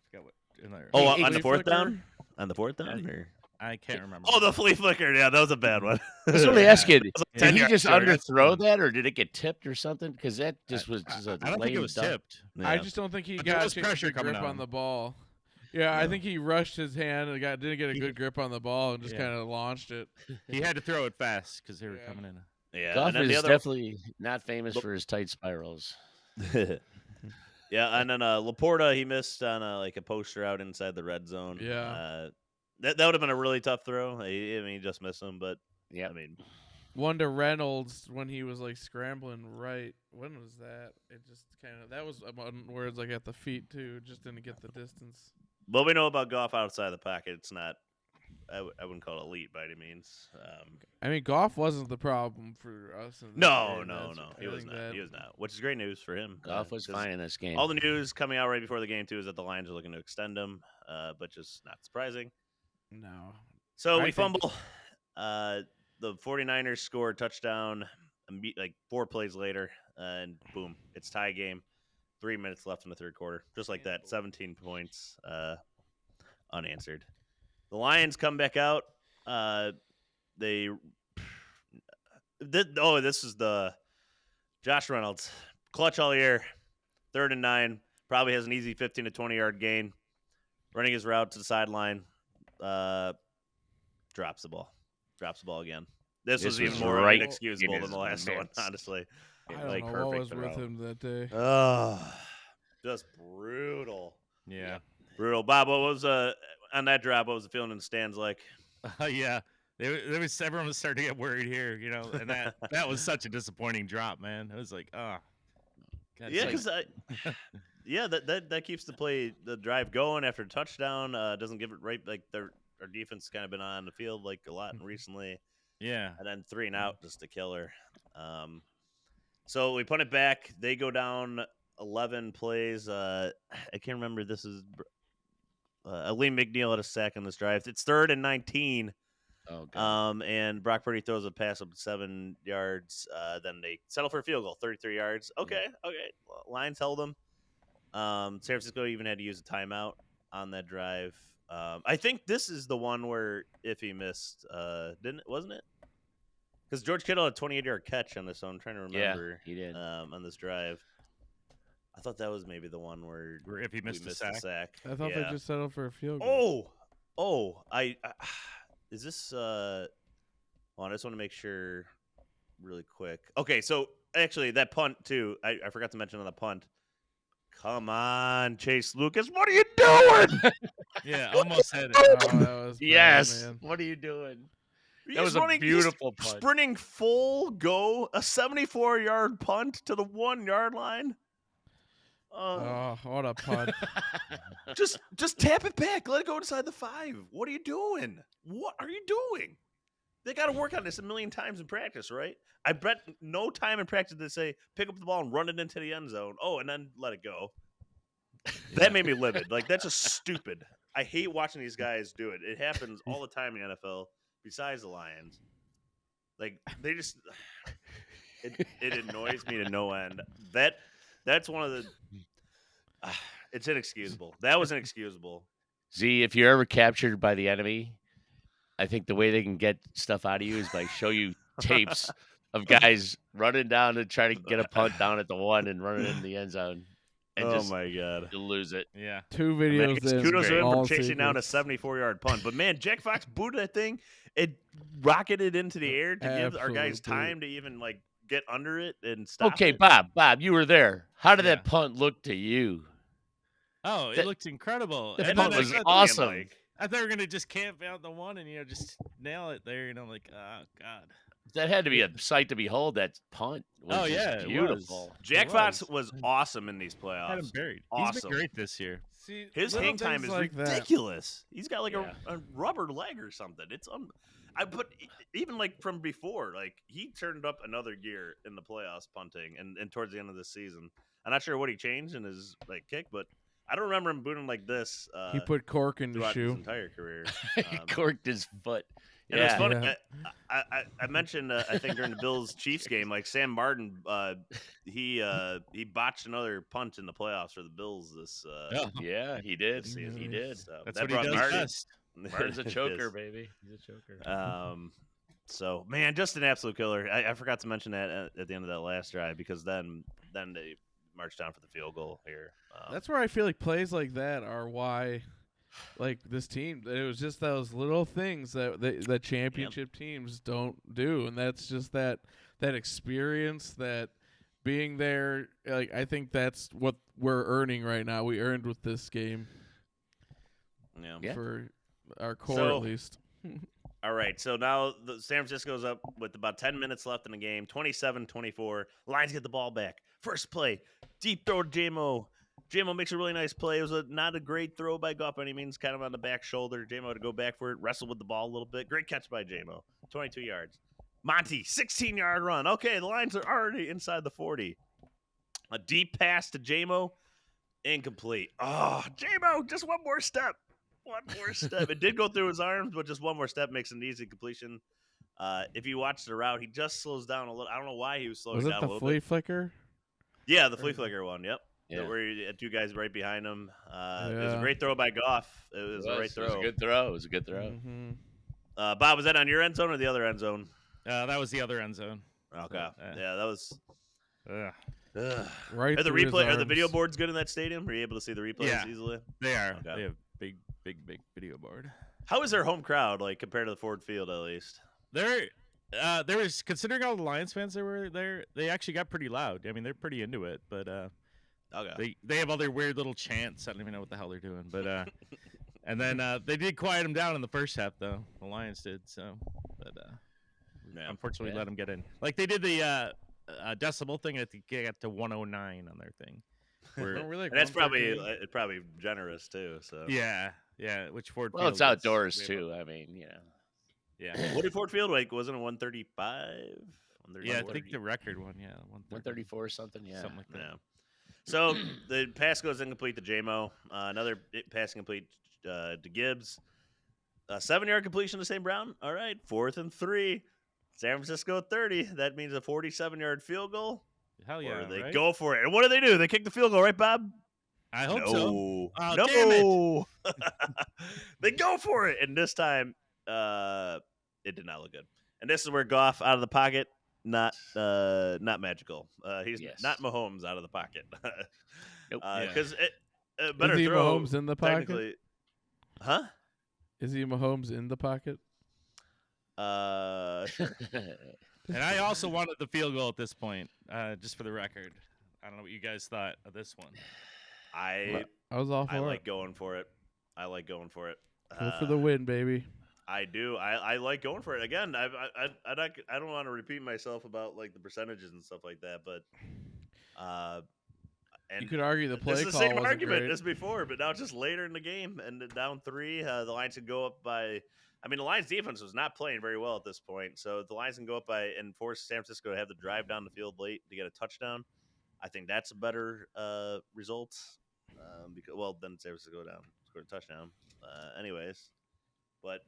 forget what. In there. Oh, Flea on the fourth flicker? down? On the fourth down? Or? I can't remember. Oh, the flea flicker. Yeah, that was a bad one. That's what I ask you. Did he 10 yards just short. underthrow that, or did it get tipped or something? Because that just was just a I don't think it lame was dunk. tipped. I Yeah. just don't think he But there got was a pressure good coming grip on on him. the ball. Yeah, I Yeah. think he rushed his hand and didn't get a good grip on the ball and just Yeah. kind of launched it. He had to throw it fast because they were Yeah. coming in. Yeah, Goff and then is the other, definitely not famous Look- for his tight spirals. yeah, and then Laporta, he missed on a poster out inside the red zone. Yeah. That would have been a really tough throw. He just missed him, but Yeah, I mean, One to Reynolds when he was scrambling right. When was that? It just that was one where it's at the feet too. Just didn't get the distance. what we know about Goff outside the pocket, it's not. I wouldn't call it elite by any means. I mean, Goff wasn't the problem for us. In this No, game. no. That's- He I was think not. that- He was not. Which is great news for him. Goff was 'cause fine in this game. All the news coming out right before the game too is that the Lions are looking to extend him, but just not surprising. No. So I we think- fumble. The 49ers score a touchdown 4 plays later, and boom, it's tie game. 3 minutes left in the third quarter. Just like that, 17 points unanswered. The Lions come back out. This is the Josh Reynolds. Clutch all year. 3rd and 9. Probably has an easy 15 to 20-yard gain. Running his route to the sideline. Drops the ball. Drops the ball again. This was even more right inexcusable in than the his last one, midst. honestly. I don't Like, know what perfect was with throw. him that day. Oh, just brutal. Yeah. Brutal. Bob, what was on that drop? What was the feeling in the stands like? Yeah. Everyone was starting to get worried here, and that was such a disappointing drop, man. It was like, oh, God, Yeah, it's because that keeps the drive going after a touchdown. Doesn't give it right. Like our defense kind of been on the field like a lot recently, yeah, and then 3 and out, just a killer. So we put it back. They go down 11 plays. I can't remember. This is Lee McNeil had a sack on this drive. It's 3rd and 19. Oh, God. And Brock Purdy throws a pass up to 7 yards. Then they settle for a field goal, 33 yards. Okay. Well, Lions held them. San Francisco even had to use a timeout on that drive. I think this is the one where Iffy missed, wasn't it? Because George Kittle had a 28-yard catch on this, so I'm trying to remember. Yeah, he did. On this drive. I thought that was maybe the one where if he missed the a sack. I thought they just settled for a field goal. I is this? Well, I just want to make sure, really quick. Okay, so actually, that punt too. I forgot to mention on the punt. Come on, Chase Lucas, what are you doing? Yeah, almost had it. Oh, that was bad, Yes. man. What are you doing? He's That was a beautiful he's punt. sprinting full go, a 74-yard punt to the 1-yard line. Oh, what a punt. Just tap it back. Let it go inside the 5. What are you doing? What are you doing? They got to work on this a million times in practice, right? I bet no time in practice they say pick up the ball and run it into the end zone. Oh, and then let it go. That made me livid. Like, that's just stupid. I hate watching these guys do it. It happens all the time in the NFL, besides the Lions. Like, they just it annoys me to no end. That's one of the it's inexcusable. That was inexcusable. Z, if you're ever captured by the enemy, I think the way they can get stuff out of you is by show you tapes of guys running down to try to get a punt down at the 1 and running in the end zone. And Oh just, my god. you'll lose it. Yeah. 2 Man, videos in. kudos to him all for chasing down a sequence. 74-yard punt. But man, Jack Fox booted that thing. It rocketed into the air to give our guys Absolute boot. time to even like get under it and stop. Okay, it. Bob, you were there. How did Yeah. that punt look to you? Oh, it That- looked incredible. the And punt then was I thought- awesome. Like, I thought we were gonna just camp out the 1 and just nail it there. Like, oh God. That had to be a sight to behold. That punt was Oh, just yeah, it was. beautiful. Jack It Fox was. was awesome in these Had playoffs. him buried. He's Awesome. been great this year. See, His little hang time things is like that. ridiculous. He's got like Yeah. a rubber leg or something. It's but even like from before, like he turned up another gear in the playoffs punting and towards the end of the season. I'm not sure what he changed in his like kick, but I don't remember him booting like this. He put cork in the throughout his shoe. entire career. He corked his foot. And it was Yeah. funny. Yeah. I mentioned I think during the Bills Chiefs game, like Sam Martin, he botched another punt in the playoffs for the Bills this. Yeah, he did. this season. He did. So That's that what he brought does Martin- best. Martin's a It choker, is. baby. He's a choker. So man, just an absolute killer. I forgot to mention that at the end of that last drive because then they marched down for the field goal here. That's where I feel like plays like that are why, like this team, it was just those little things that championship teams don't do, and that's just that experience, that being there. Like I think that's what we're earning right now. We earned with this game Yeah. for our core So- at least. All right, so now San Francisco's up with about 10 minutes left in the game, 27-24. Lions get the ball back. First play, deep throw to J-Mo. J-Mo makes a really nice play. It was not a great throw by Goff by any means, kind of on the back shoulder. J-Mo had to go back for it, wrestle with the ball a little bit. Great catch by J-Mo, 22 yards. Monty, 16-yard run. Okay, the Lions are already inside the 40. A deep pass to J-Mo, incomplete. Oh, J-Mo, just one more step. One more step. It did go through his arms, but just one more step makes an easy completion. If you watch the route, he just slows down a little. I don't know why he was slowing Was it down a the little flea bit. flicker? Yeah, the flea flicker one. Yep. Yeah. Where you had 2 guys right behind him. It was a Yeah. great throw by Goff. It was a right It was throw. a good throw. It was a good throw. Mm-hmm. Bob, was that on your end zone or the other end zone? That was the other end zone. Okay. Yeah. Yeah, that was. Ugh. Right. Are the through his replay? Are the arms. video boards good in that stadium? Are you able to see the replays Yeah. easily? They are. Okay. They have big video board. How is their home crowd like compared to the Ford Field at least? There was, considering all the Lions fans that were there, they actually got pretty loud. I mean, they're pretty into it, but Okay. they have all their weird little chants. I don't even know what the hell they're doing, but and then they did quiet them down in the first half, though. The Lions did. So but Yeah. unfortunately let them get in. Like they did the decibel thing. I think they got to 109 on their thing. Weren't we like And that's probably 113? probably generous too. So Yeah, which Ford Well, Field it's gets outdoors way too. above- I mean, Yeah, what did Ford Field like? Wasn't it 135? yeah. I think the record one, 134 or something. Yeah. something like that. Yeah. So the pass goes incomplete to JMO. Another pass incomplete to Gibbs. 7-yard completion to St. Brown. All right, 4th and 3. San Francisco 30. That means a 47-yard field goal. Hell yeah, Or they right? go for it. And what do? They kick the field goal, right, Bob? I hope no. so. Oh, no. damn it. They go for it. And this time, it did not look good. And this is where Goff out of the pocket, not magical. He's not Mahomes out of the pocket. Nope. Because Is better he throw. Mahomes in the pocket? Technically. Huh? Is he Mahomes in the pocket? Sure. And I also wanted the field goal at this point, just for the record. I don't know what you guys thought of this one. I was all for I it. like going for it. Go for the win, baby. I do. I like going for it. Again, I don't want to repeat myself about like the percentages and stuff like that, but and You could argue the play this is call the same wasn't argument great. as before, but now it's just later in the game and down 3. The Lions can go up by. I mean, the Lions defense was not playing very well at this point, so the Lions can go up by and force San Francisco to have to drive down the field late to get a touchdown. I think that's a better result. Because then San Francisco go down, score a touchdown. Anyways, but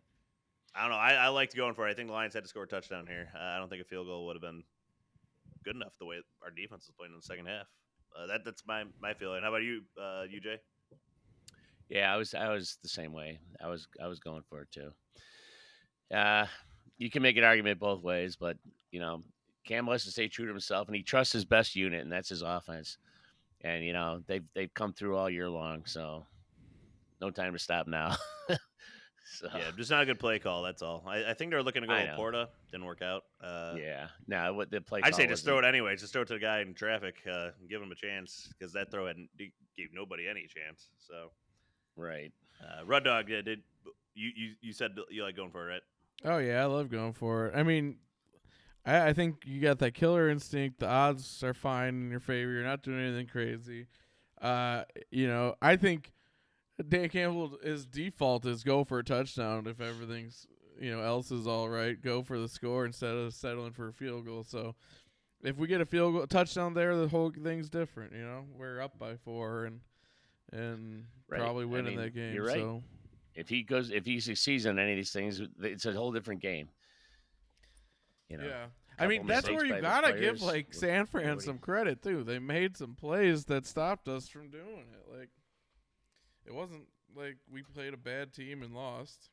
I don't know. I liked going for it. I think the Lions had to score a touchdown here. I don't think a field goal would have been good enough the way our defense was playing in the second half. That's my feeling. How about you, UJ? Yeah, I was the same way. I was going for it too. You can make an argument both ways, but Campbell has to stay true to himself, and he trusts his best unit, and that's his offense. And they've come through all year long, so no time to stop now. So, Yeah, just not a good play call. That's all. I think they were looking to go I to know. Porta. Didn't work out. yeah. No, what the play? I'd say call just throw it anyway. Just throw it to the guy in traffic. And give him a chance because that throw gave nobody any chance. So right. Rud Dog, did you said you like going for it, right? Oh yeah, I love going for it. I mean, I think you got that killer instinct. The odds are fine in your favor. You're not doing anything crazy. I think Dan Campbell, his default is go for a touchdown if everything's else is all right. Go for the score instead of settling for a field goal. So if we get a field goal touchdown there, the whole thing's different. We're up by 4 and Right. probably winning that game. You're right. So If he succeeds on any of these things, it's a whole different game. Yeah. I mean, couple that's mistakes where you by the gotta players give like with San Fran nobody. some credit too. They made some plays that stopped us from doing it. Like, it wasn't like we played a bad team and lost.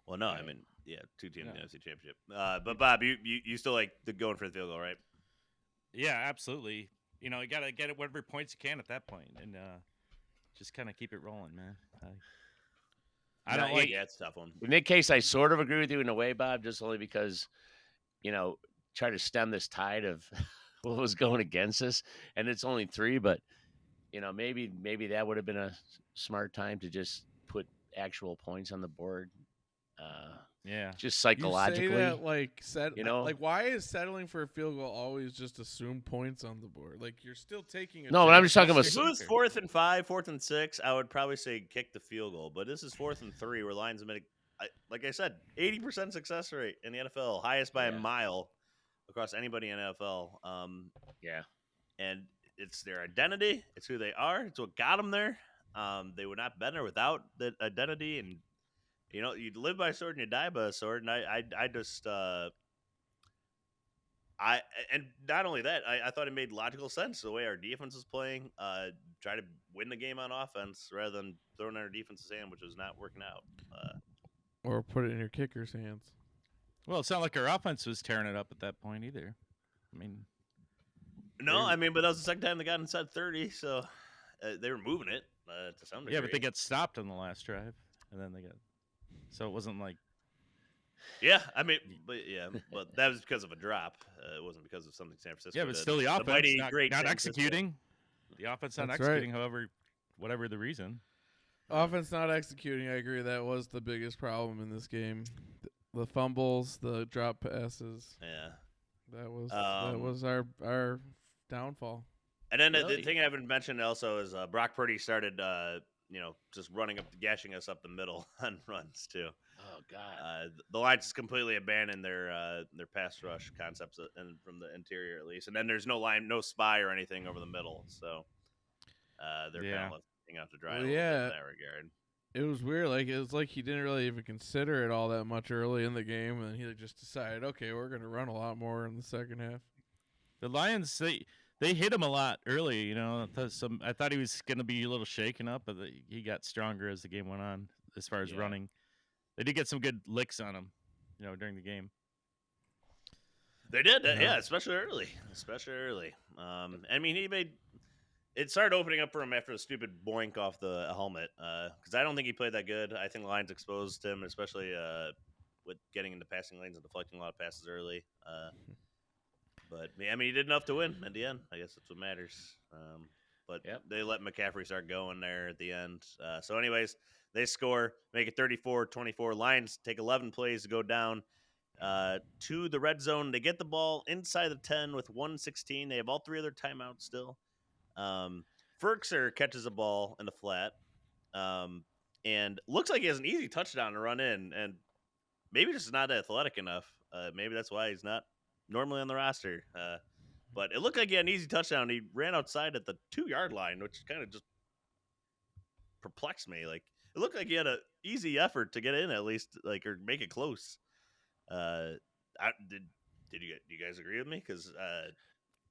Well, no, I mean, yeah, 2 teams in the NFC Championship. But Bob, you still like going for the field goal, right? Yeah, absolutely. You gotta get it whatever points you can at that point, and just kind of keep it rolling, man. I don't like. Yeah, it's a tough one. In that case, I sort of agree with you in a way, Bob, just only because, try to stem this tide of what was going against us, and it's only 3, but maybe that would have been a smart time to just put actual points on the board. Yeah. Just psychologically. You say that you like why is settling for a field goal always just assume points on the board? Like you're still taking a No, but I'm just talking about If it was 4th and 5, 4th and 6, I would probably say kick the field goal. But this is 4th and 3, where Lions make, like I said, 80% success rate in the NFL, highest by a mile across anybody in the NFL. Yeah. And it's their identity. It's who they are. It's what got them there. They would not been there without the identity. And you live by a sword and you die by a sword. And I just and not only that, I thought it made logical sense the way our defense is playing. Try to win the game on offense rather than throwing our defense's hand, which was not working out. or put it in your kicker's hands. Well, it's not like our offense was tearing it up at that point either. I mean, no, but that was the second time they got inside 30, so they were moving it to some degree. yeah, but they get stopped on the last drive, and then they got. So it wasn't like. Yeah, but that was because of a drop. It wasn't because of something San Francisco. Yeah, but did. still the offense mighty not great San Francisco. executing. The offense not That's executing, however, whatever the reason. Offense not executing, I agree. That was the biggest problem in this game. the fumbles, the drop passes. Yeah. That was our downfall. And then the Really? thing I haven't mentioned also is Brock Purdy started, just gashing us up the middle on runs too. Oh God. The Lions just completely abandoned their pass rush concepts and from the interior at least. And then there's no line, no spy or anything over the middle, so they're kind Yeah. of left out to dry Well, a little bit yeah. in that regard. It was weird. Like it was like he didn't really even consider it all that much early in the game, and he just decided, okay, we're gonna run a lot more in the second half. The Lions, they hit him a lot early. I thought he was going to be a little shaken up, but he got stronger as the game went on as far as Yeah. running. They did get some good licks on him, during the game. They did, Yeah. yeah, especially early. I mean, it started opening up for him after the stupid boink off the helmet. Because I don't think he played that good. I think the Lions exposed him, especially with getting into passing lanes and deflecting a lot of passes early. But I mean, he did enough to win at the end. I guess that's what matters. But Yep. they let McCaffrey start going there at the end. So, anyways, they score, make it 34-24. Lions take 11 plays to go down to the red zone. They get the ball inside the 10 with 1:16. They have all three of their timeouts still. Ferkser catches a ball in the flat, and looks like he has an easy touchdown to run in, and maybe just not athletic enough. Maybe that's why he's not normally on the roster. But it looked like he had an easy touchdown. He ran outside at the 2-yard line, which kind of just perplexed me. Like it looked like he had an easy effort to get in at least, or make it close. Do you guys agree with me? Because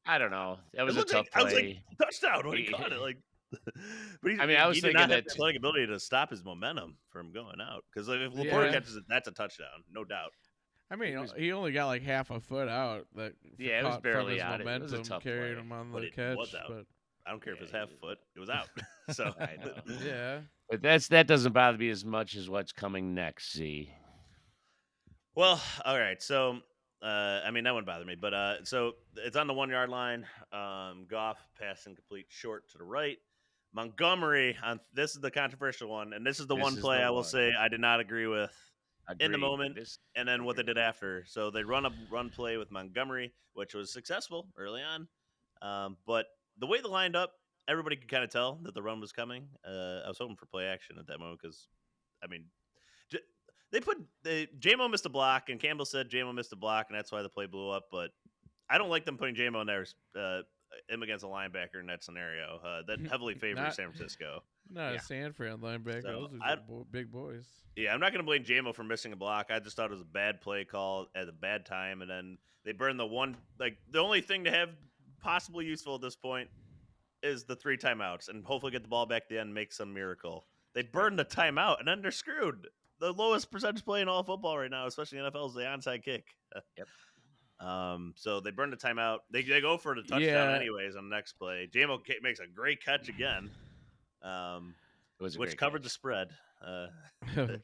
I don't know. That was it a looked tough like, I was play. like, touchdown when he caught it. Like, but I was he did thinking not have that- the athletic ability to stop his momentum from going out. Because if Yeah. Laporta catches it, that's a touchdown, no doubt. I mean, It was- he only got like half a foot out. That Yeah, it was caught barely from his out. It was a momentum tough carried play. him on But the it catch. was out. But I don't care if Yeah, it's half a foot; it was out. So I know. yeah, But that doesn't bother me as much as what's coming next. Z. Well, all right. So, I mean, that wouldn't bother me. But so it's on the 1-yard line. Goff passing complete short to the right. Montgomery this is the controversial one, and this is the This one is play the I will one. say I did not agree with in the Agreed. moment, This- and then what they did after. So they run a run play with Montgomery, which was successful early on. But the way they lined up, everybody could kind of tell that the run was coming. I was hoping for play action at that moment because, I mean, J-Mo missed a block, and Campbell said J-Mo missed a block, and that's why the play blew up. But I don't like them putting J-Mo in there, him against a linebacker in that scenario. That heavily favors Not- San Francisco. not Yeah. a San Fran linebacker. So, Those are big boys. Yeah, I'm not going to blame J-Mo for missing a block. I just thought it was a bad play call at a bad time, and then they burned the one. Like the only thing to have possibly useful at this point is the 3 timeouts, and hopefully get the ball back at the end and make some miracle. They burned the timeout, and then they're screwed. The lowest percentage play in all football right now, especially in the NFL, is the onside kick. Yep. So they burned the timeout. They go for the touchdown Yeah. anyways on the next play. J-Mo makes a great catch again, It was a which great covered catch. the spread. Nice.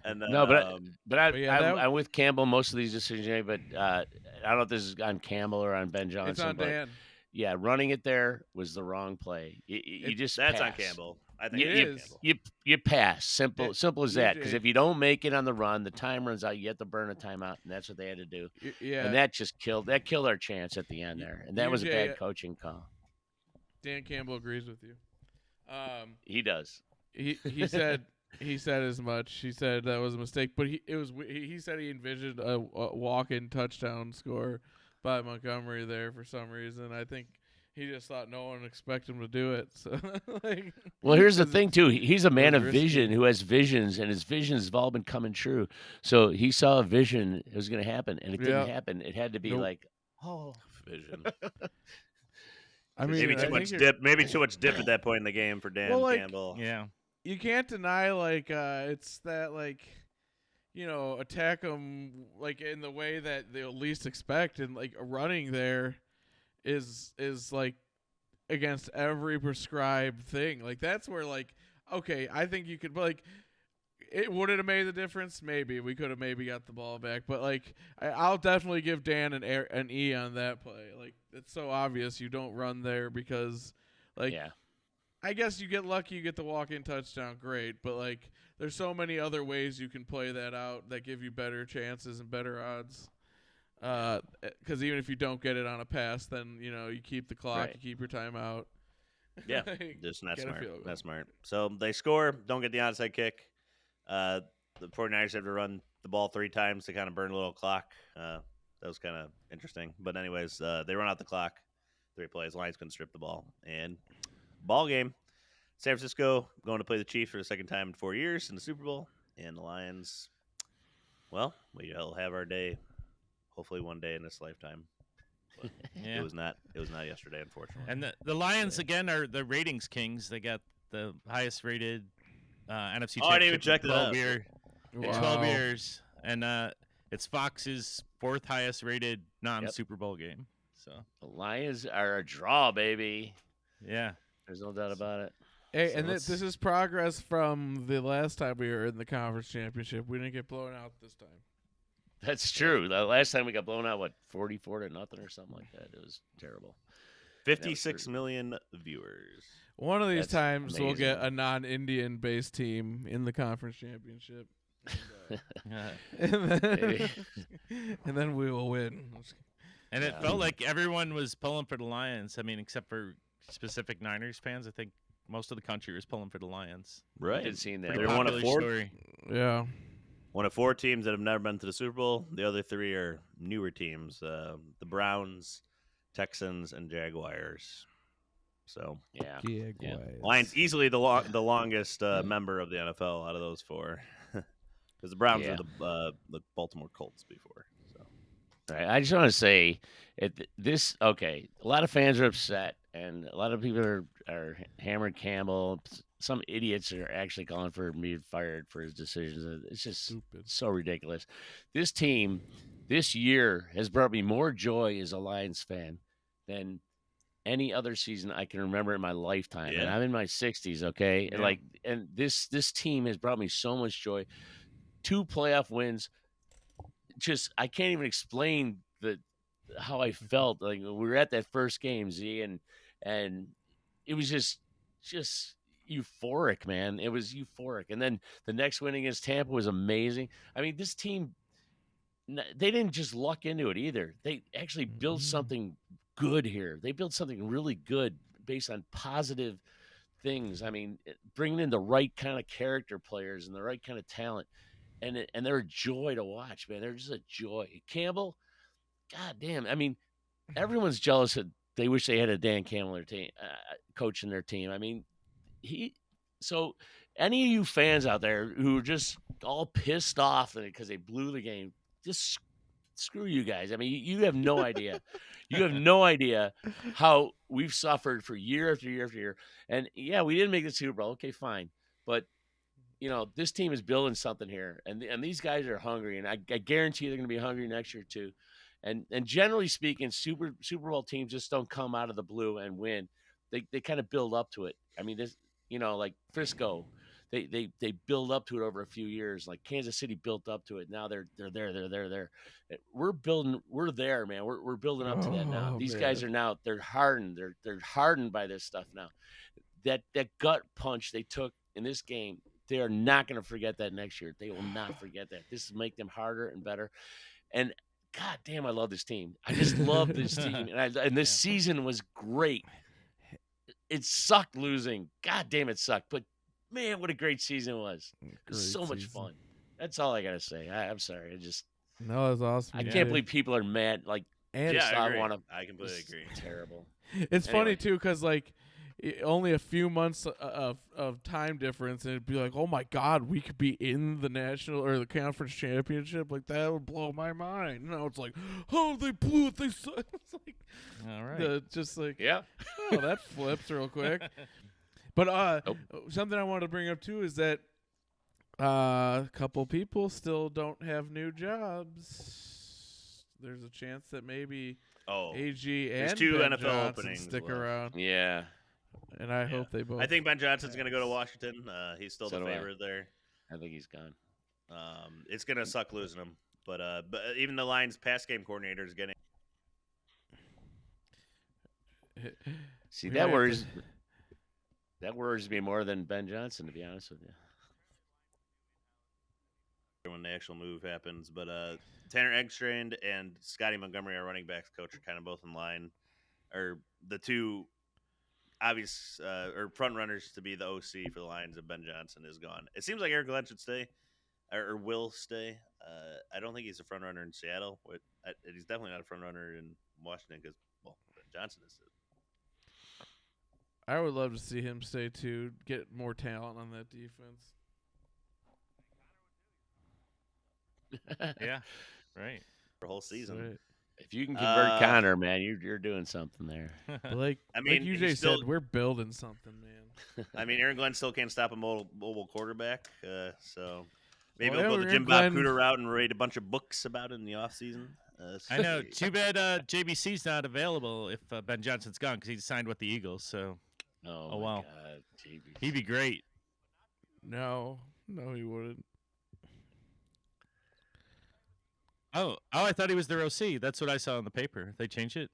And then, No, but yeah, I'm with Campbell most of these decisions, but I don't know if this is on Campbell or on Ben Johnson. It's on but Dan. yeah, running it there was the wrong play. You just that's on pass. Campbell. I think It it's on is. Campbell. You pass. Simple as that. Because DJ. if you don't make it on the run, the time runs out. You have to burn a timeout, and that's what they had to do. Yeah, And that just killed our chance at the end there. And that was a UJ, bad coaching call. Dan Campbell agrees with you. He does. He said as much. He said that was a mistake, but he said he envisioned a walk-in touchdown score by Montgomery there for some reason. I think he just thought no one expected him to do it. So, Well, here's the 'cause thing too. He's a man was of risky. vision who has visions, and his visions have all been coming true. So he saw a vision it was going to happen, and it Yeah. didn't happen. It had to be Nope. like, oh, Vision. I mean, Maybe I too think much you're- dip. Maybe too much dip at that point in the game for Dan Well, like, Campbell. Yeah. You can't deny it's that attack them like in the way that they'll least expect, and like running there is like against every prescribed thing. Like that's where okay, I think you could it would have made the difference. Maybe we could have maybe got the ball back, but I'll definitely give Dan an E on that play. Like it's so obvious you don't run there because yeah. I guess you get lucky, you get the walk-in touchdown, great. But like, there's so many other ways you can play that out that give you better chances and better odds. Because even if you don't get it on a pass, then you keep the clock, Right. you keep your timeout. Yeah, Like, just not get a smart. field goal. Not smart. So they score, don't get the onside kick. The 49ers have to run the ball 3 times to kind of burn a little clock. That was kind of interesting. But anyways, they run out the clock. 3 plays. Lions couldn't strip the ball. And ball game. San Francisco going to play the Chiefs for the second time in 4 years in the Super Bowl. And the Lions, well, we'll have our day, hopefully one day in this lifetime. But Yeah. it was not yesterday, unfortunately. And the Lions again are the ratings kings. They got the highest rated NFC Championship. I didn't even check in that 12 out. year, in 12 years, and it's Fox's 4th highest rated non-Super Bowl game. So The Lions are a draw, baby. yeah, There's no doubt about it. Hey, So and let's- this is progress from the last time we were in the conference championship. We didn't get blown out this time. That's true. The last time we got blown out, 44-0 or something like that. It was terrible. 56 million viewers. One of these That's times we'll amazing. get a non-Indian based team in the conference championship. Uh, And then, Maybe. and then we will win. and it Yeah. felt like everyone was pulling for the Lions. I mean, except for specific Niners fans. I think most of the country was pulling for the Lions. I Right. did see that. Pretty They're one of popular 4. story. Yeah. One of 4 teams that have never been to the Super Bowl. The other 3 are newer teams: the Browns, Texans, and Jaguars. So Yeah. Lions easily the longest member of the NFL out of those 4, because the Browns Yeah. are the Baltimore Colts before. So All right, I just want to say okay, a lot of fans are upset, and a lot of people are hammered Campbell. Some idiots are actually calling for him to be fired for his decisions. It's just Stupid. so ridiculous. This team this year has brought me more joy as a Lions fan than any other season I can remember in my lifetime. And Yeah. I'm in my 60s, okay? Yeah. And this team has brought me so much joy. 2 playoff wins. Just I can't even explain how I felt. Like we were at that first game, Z, and it was just euphoric, man. It was euphoric. And then the next win against Tampa was amazing. I mean, this team, they didn't just luck into it either. They actually built something good here. They built something really good based on positive things. I mean, bringing in the right kind of character players and the right kind of talent. And they're a joy to watch, man. They're just a joy. Campbell, god damn. I mean, everyone's jealous that they wish they had a Dan Campbell their team, coaching their team. I mean, so any of you fans out there who are just all pissed off because they blew the game, just screw you guys. I mean, you have no idea. You have no idea how we've suffered for year after year after year. And yeah, we didn't make the Super Bowl. Okay, fine. But this team is building something here, and these guys are hungry, and I guarantee they're going to be hungry next year too. And generally speaking, Super Bowl teams just don't come out of the blue and win. They kind of build up to it. I mean, this like Frisco, they build up to it over a few years. Like Kansas City built up to it. Now they're there. We're there, man. We're building up to that now. These guys are now they're hardened. They're hardened by this stuff now. That gut punch they took in this game. They are not going to forget that next year. They will not forget that. This will make them harder and better. And god damn, I love this team. I just love this team. And this season was great. It sucked losing. God damn, it sucked. But man, what a great season it was. It was so much fun. That's all I got to say. I'm sorry. No, that's awesome. I can't believe people are mad. Like, And yeah, I agree. want to. I completely agree. Terrible. it's funny Anyway. too, because like only a few months of time difference, and it'd be like, oh my god, we could be in the national or the conference championship. Like that would blow my mind. Now it's like, oh, they blew it. They suck. It's like All right. just like Yeah. oh, that flips real quick. But Nope. something I wanted to bring up too is that a couple people still don't have new jobs. There's a chance that maybe Oh, AG there's and 2 Ben NFL Johnson openings stick left. around, Yeah. and I hope they both. I think Ben Johnson's going to go to Washington. He's still So the do I. favorite there. I think he's gone. It's going to suck losing him. But even the Lions pass game coordinator is getting. See, We that might have worries. That worries me more than Ben Johnson, to be honest with you. when the actual move happens. But Tanner Eggstrand and Scotty Montgomery, our running backs coach, are kind of both in line, or the two obvious or front runners to be the OC for the Lions. And Ben Johnson is gone. It seems like Eric Glenn should stay or will stay. I don't think he's a front runner in Seattle. He's definitely not a front runner in Washington because Ben Johnson is. I would love to see him stay too. Get more talent on that defense. Yeah, right. For a whole season. Sweet. If you can convert Connor, man, you're doing something there. But like he's UJ still- said, we're building something, man. Aaron Glenn still can't stop a mobile quarterback. So maybe Well, we'll go the Aaron Jim Bob Glenn- Cooter route and read a bunch of books about it in the offseason. I know. Too bad JBC's not available if Ben Johnson's gone because he signed with the Eagles. So Oh, Oh, my wow. God. JB. he'd be great. No, he wouldn't. Oh, I thought he was their OC. That's what I saw in the paper. They changed it.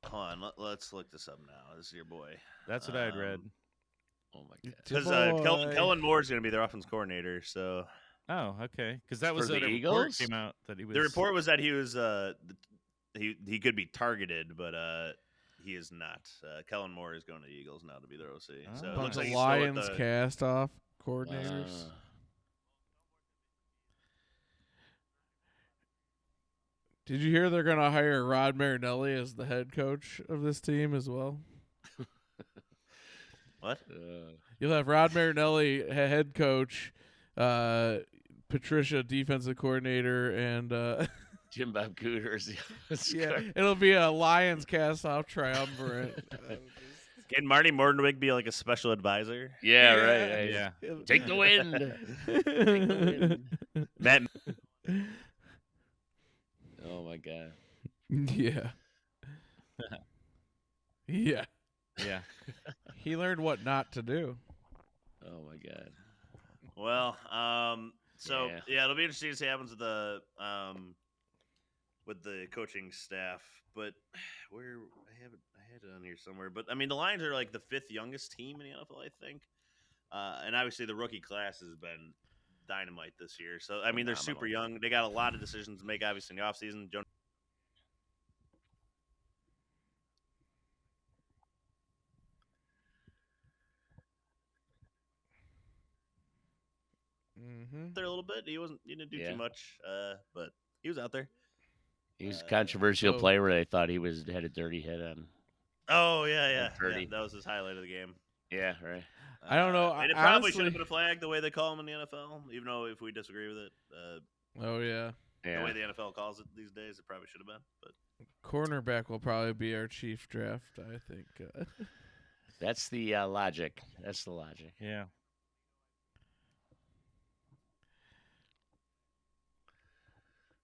Hold on, let's look this up now. This is your boy. That's what I had read. Oh, my God. Because Boy. Kellen Moore is going to be their offense coordinator. So Oh, okay. Because that was For the report Eagles? came out that he was. the report was that he was he could be targeted, but he is not. Kellen Moore is going to the Eagles now to be their OC. So it Bunch looks of like he's still with Lions the- cast off coordinators. Did you hear they're gonna hire Rod Marinelli as the head coach of this team as well? What? You'll have Rod Marinelli head coach, Patricia defensive coordinator, and Jim Bob Cooter is the yeah, it'll be a Lions cast off triumvirate. Can Marty Mordenwig be like a special advisor? Yeah, right. Yeah. Take the wind. Take the wind. Matt Oh, my God. Yeah. Yeah. Yeah. He learned what not to do. Oh, my God. Well, so Yeah. yeah, it'll be interesting to see what happens with the coaching staff. But where I had it on here somewhere. But I mean, the Lions are like the 5th youngest team in the NFL, I think. And obviously, the rookie class has been dynamite this year. So I mean, they're super young. They got a lot of decisions to make, obviously, in the offseason. Mm-hmm. There a little bit. He didn't do Yeah. too much, but he was out there. He was a controversial so- play where they thought he had a dirty hit on. Oh yeah. Purdy. That was his highlight of the game. Yeah, right. I don't know. And it probably should Honestly- have been a flag the way they call him in the NFL, even though if we disagree with it, Oh yeah. the Yeah. way the NFL calls it these days, it probably should have been. But Cornerback will probably be our chief draft, I think. That's the logic. That's the logic. Yeah.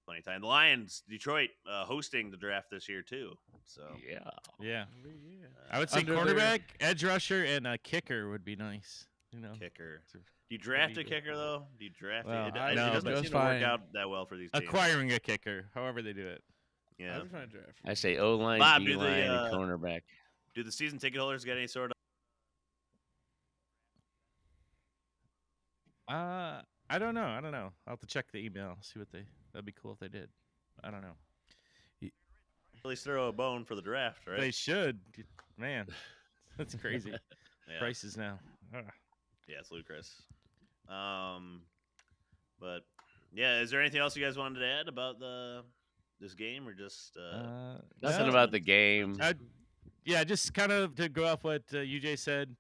plenty of time. The Lions, Detroit, hosting the draft this year too. So Yeah. Yeah. yeah. I would say Under their- cornerback, edge rusher, and a kicker would be nice. You know. kicker. Do you draft a Maybe. kicker though? Do you draft Well, it? I It know, doesn't but- seem Just to work fine. out that well for these teams. Acquiring a kicker, however they do it. Yeah. I'm trying to draft. I say O line, Bob, D do the, line, and cornerback. Do the season ticket holders get any sort of? I don't know. I'll have to check the email, see what that'd be cool if they did. I don't know. At least throw a bone for the draft, right? They should. Man, that's crazy. Yeah. Prices now. Ugh. Yeah, it's ludicrous. But yeah, is there anything else you guys wanted to add about this game, or just Nothing no. about the game. Yeah, just kind of to go off what UJ said.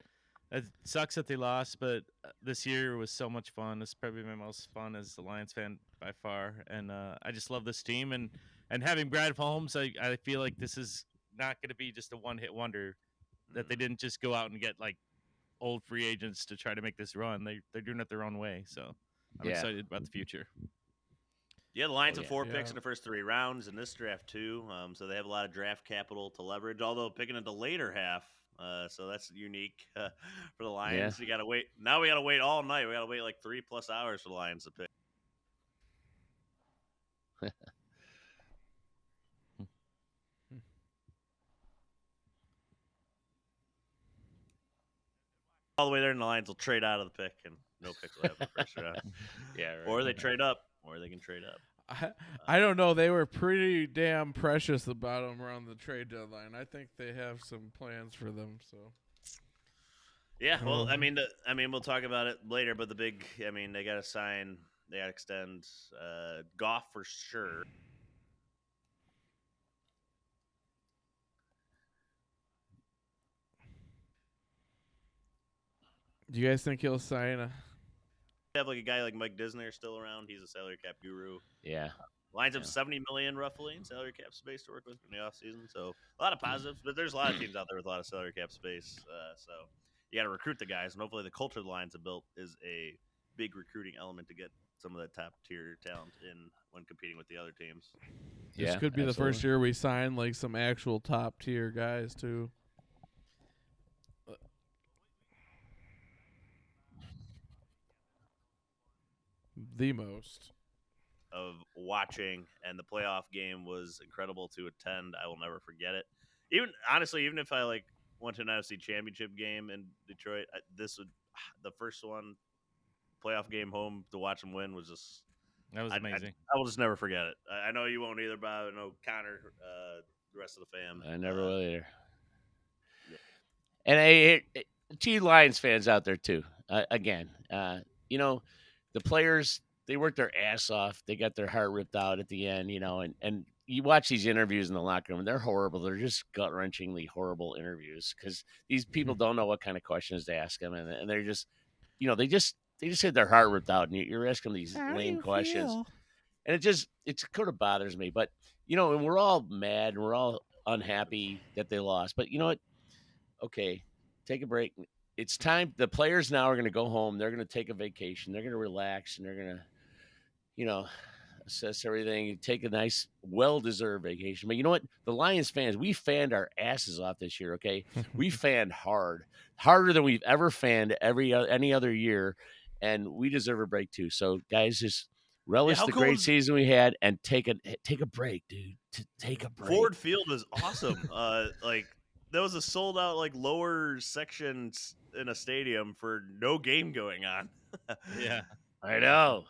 It sucks that they lost, but this year was so much fun. It's probably my most fun as a Lions fan by far, and I just love this team. And having Brad Holmes, I feel like this is not going to be just a one-hit wonder. That they didn't just go out and get like old free agents to try to make this run. They're doing it their own way. So I'm Yeah. excited about the future. Yeah, the Lions Oh, have yeah. 4 picks Yeah. in the first 3 rounds in this draft too, so they have a lot of draft capital to leverage. Although picking in the later half, so that's unique for the Lions. You got to wait. Now we got to wait all night. We got to wait like 3+ hours for the Lions to pick. all the way there, and the Lions will trade out of the pick, and no picks will happen the first round. Yeah, right. Or they trade up, or they can trade up. I don't know. They were pretty damn precious about them around the trade deadline. I think they have some plans for them. So Yeah, well, I mean, we'll talk about it later, but they got to sign, they got to extend Goff for sure. do you guys think he'll sign Have like a guy like Mike Disner still around. He's a salary cap guru. Yeah. Lions have $70 million roughly in salary cap space to work with in the offseason. So a lot of positives, but there's a lot of teams out there with a lot of salary cap space. So you got to recruit the guys, and hopefully the culture the Lions have built is a big recruiting element to get some of that top tier talent in when competing with the other teams. This could be the first year we sign like some actual top tier guys too. The most of watching, and the playoff game was incredible to attend. I will never forget it. Even honestly, even if I like went to an NFC Championship game in Detroit, this would the first one playoff game home to watch them win was just That was amazing. I will just never forget it. I know you won't either, Bob. I know Connor, the rest of the fam. I never will either. And to you Lions fans out there too, again, the players, they worked their ass off. They got their heart ripped out at the end, and you watch these interviews in the locker room. They're horrible. They're just gut-wrenchingly horrible interviews because these people don't know what kind of questions to ask them, and they're just, they just had their heart ripped out, and you're asking these lame questions, and it kind of bothers me. But and we're all mad and we're all unhappy that they lost. But you know what? Okay, take a break. It's time. The players now are going to go home. They're going to take a vacation. They're going to relax, and they're going to, assess everything. Take a nice, well-deserved vacation. But you know what? The Lions fans, we fanned our asses off this year. Okay, we fanned harder than we've ever fanned any other year, and we deserve a break too. So, guys, just relish the great season we had and take a break, dude. Take a break. Ford Field was awesome. That was a sold out lower section in a stadium for no game going on. Yeah, I know.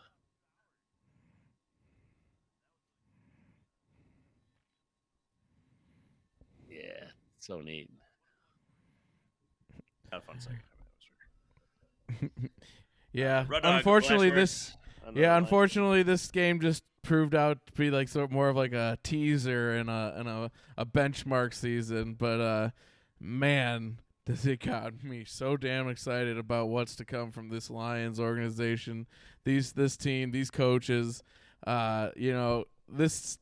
Yeah, so neat. Had a fun second. Yeah, Red Dog, unfortunately Flashworks, this game just proved out to be more of like a teaser and a benchmark season. But man, it got me so damn excited about what's to come from this Lions organization, this team, these coaches. This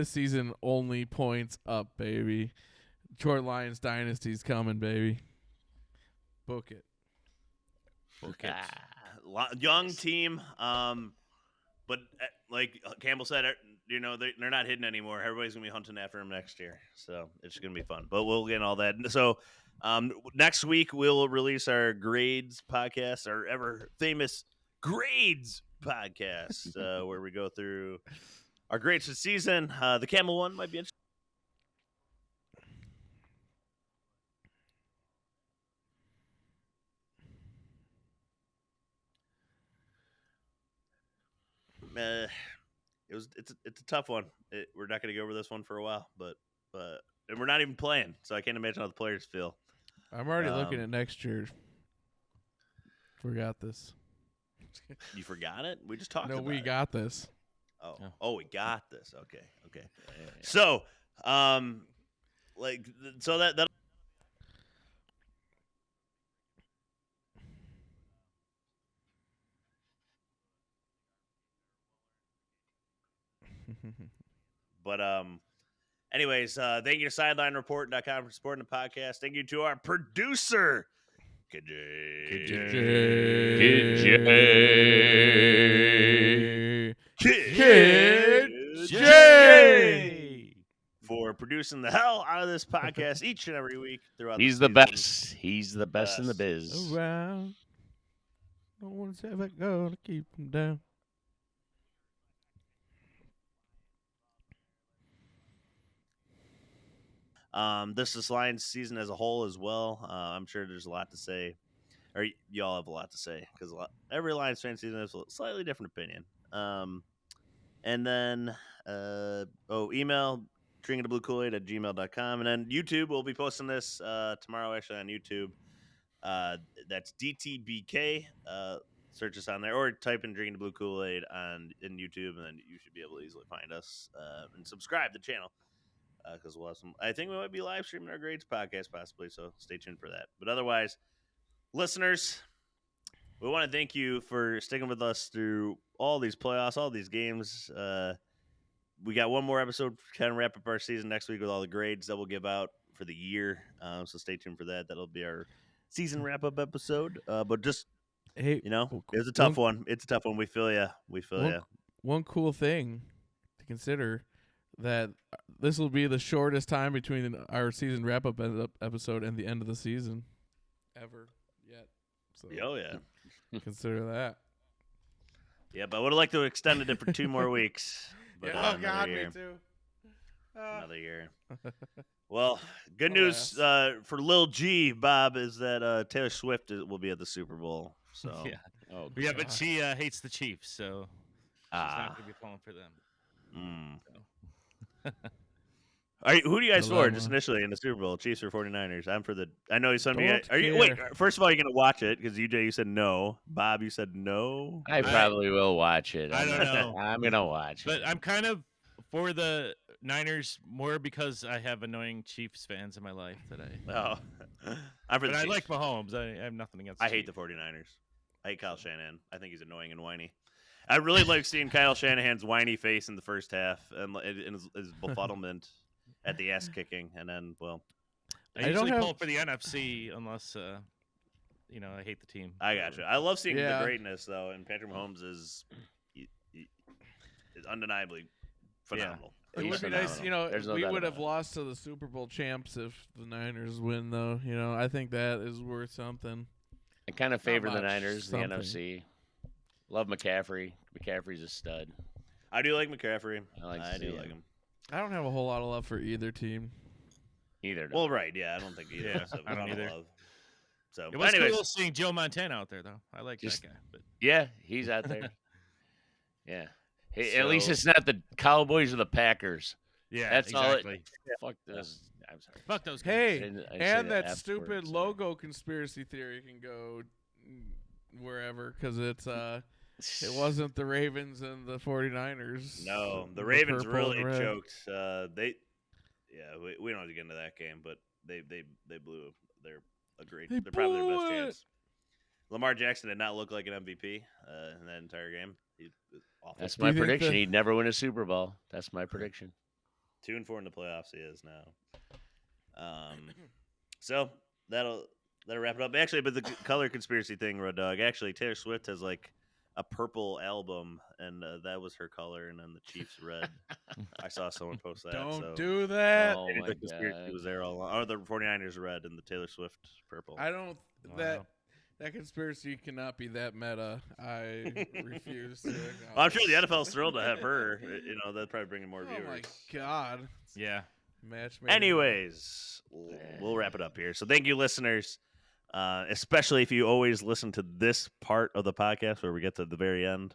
season only points up, baby. Detroit Lions dynasty's coming, baby. Book it. Young team, but like Campbell said, they're not hidden anymore. Everybody's gonna be hunting after him next year, so it's gonna be fun. But we'll get all that. So next week we'll release our grades podcast, our ever famous grades podcast, where we go through our grades for the season. The Camel one might be interesting. It's a tough one. We're not going to go over this one for a while, but and we're not even playing, so I can't imagine how the players feel. I'm already looking at next year. Forgot this. You forgot it? We just talked. No, about we it. got this. Oh, we got this. Okay. Yeah. So, so that. But anyways, thank you to SidelineReport.com for supporting the podcast. Thank you to our producer, KJ, for producing the hell out of this podcast each and every week throughout. He's the best. He's the best in the biz. Around. No one's ever gonna keep him down. This is Lions season as a whole as well. I'm sure there's a lot to say or y'all have a lot to say because every Lions fan season has a slightly different opinion. And then email drinkingthebluekool-aid@gmail.com, and then YouTube. We'll be posting this tomorrow actually on YouTube. That's DTBK. Search us on there, or type in Drinking the Blue Kool-Aid in YouTube, and then you should be able to easily find us and subscribe to the channel because we'll have some. I think we might be live streaming our grades podcast possibly, so stay tuned for that. But otherwise, listeners, we want to thank you for sticking with us through all these playoffs, all these games. We got one more episode to kind of wrap up our season next week with all the grades that we'll give out for the year. So stay tuned for that. That'll be our season wrap-up episode. But just, Hey, it was a tough one. It's a tough one. We feel ya. We feel ya. One cool thing to consider that this will be the shortest time between our season wrap-up episode and the end of the season ever yet. So Oh, yeah. consider that. Yeah, but I would have liked to have extended it for 2 more weeks. But, Oh, God, year. me too. Another year. Well, good news for Lil G, Bob, is that Taylor Swift will be at the Super Bowl. So Yeah. Oh, Yeah, God. but she hates the Chiefs, so she's not going to be pulling for them. Who do you guys for Dilemma. just initially in the Super Bowl? Chiefs or 49ers? I'm for the. I know some of you. Don't Are you? Wait. care. First of all, you're gonna watch it because you said no. Bob, you said no. I probably will watch it. I don't know. I'm gonna watch But it. I'm kind of for the Niners more because I have annoying Chiefs fans in my life that I. Oh, I'm for the. But I Chiefs. like Mahomes. I have nothing against. I hate the 49ers. I hate Kyle Shanahan. I think he's annoying and whiny. I really like seeing Kyle Shanahan's whiny face in the first half and his befuddlement at the ass kicking, and then I I don't usually have- pull for the NFC unless I hate the team. I gotcha. I love seeing Yeah. the greatness though, and Patrick Mahomes is undeniably phenomenal. It He's would be nice, phenomenal. There's no we doubt would have about it. lost to the Super Bowl champs if the Niners win, though. I think that is worth something. I kind of favor the much, Niners, something. the NFC. Love McCaffrey. McCaffrey's a stud. I do like McCaffrey. I I see do him. like him. I don't have a whole lot of love for either team. Either. Well, right, yeah, I don't think either. Yeah, So I don't ton of either. love. So, It was anyways, cool seeing Joe Montana out there, though. I like Just- that guy. But Yeah, he's out there. Yeah. Hey, at least So- it's not the Cowboys or the Packers. yeah, That's all it- exactly. Fuck this. I'm sorry. Fuck those guys. Hey, I say and the that F stupid word, so- logo conspiracy theory can go wherever because it wasn't the Ravens and the 49ers. no, the The Ravens purple really and red. choked. We don't have to get into that game, but they blew. They're They they're probably their best blew it. chance. Lamar Jackson did not look like an MVP in that entire game. He was awful. That's Do my you think prediction. the- He'd never win a Super Bowl. That's my prediction. 2-4 in the playoffs. He is now. So that'll wrap it up. Actually, but the color conspiracy thing, Road Dog. Actually, Taylor Swift has like a purple album, and that was her color, and then the Chiefs red. I saw someone post that. Don't so do that. Oh maybe my the conspiracy God. was there all along. Or the 49ers red and the Taylor Swift purple. I don't. Wow. That conspiracy cannot be that meta. I refuse to. Well, I'm sure the NFL's thrilled to have her. They'll probably bring in more Oh viewers. my God. Yeah. Match made in Anyways, we'll wrap it up here. So thank you, listeners, especially if you always listen to this part of the podcast where we get to the very end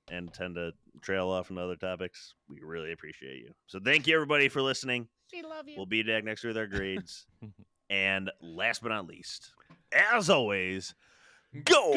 and tend to trail off into other topics. We really appreciate you. So thank you, everybody, for listening. We love you. We'll be back next year with our grades. And last but not least, as always, go!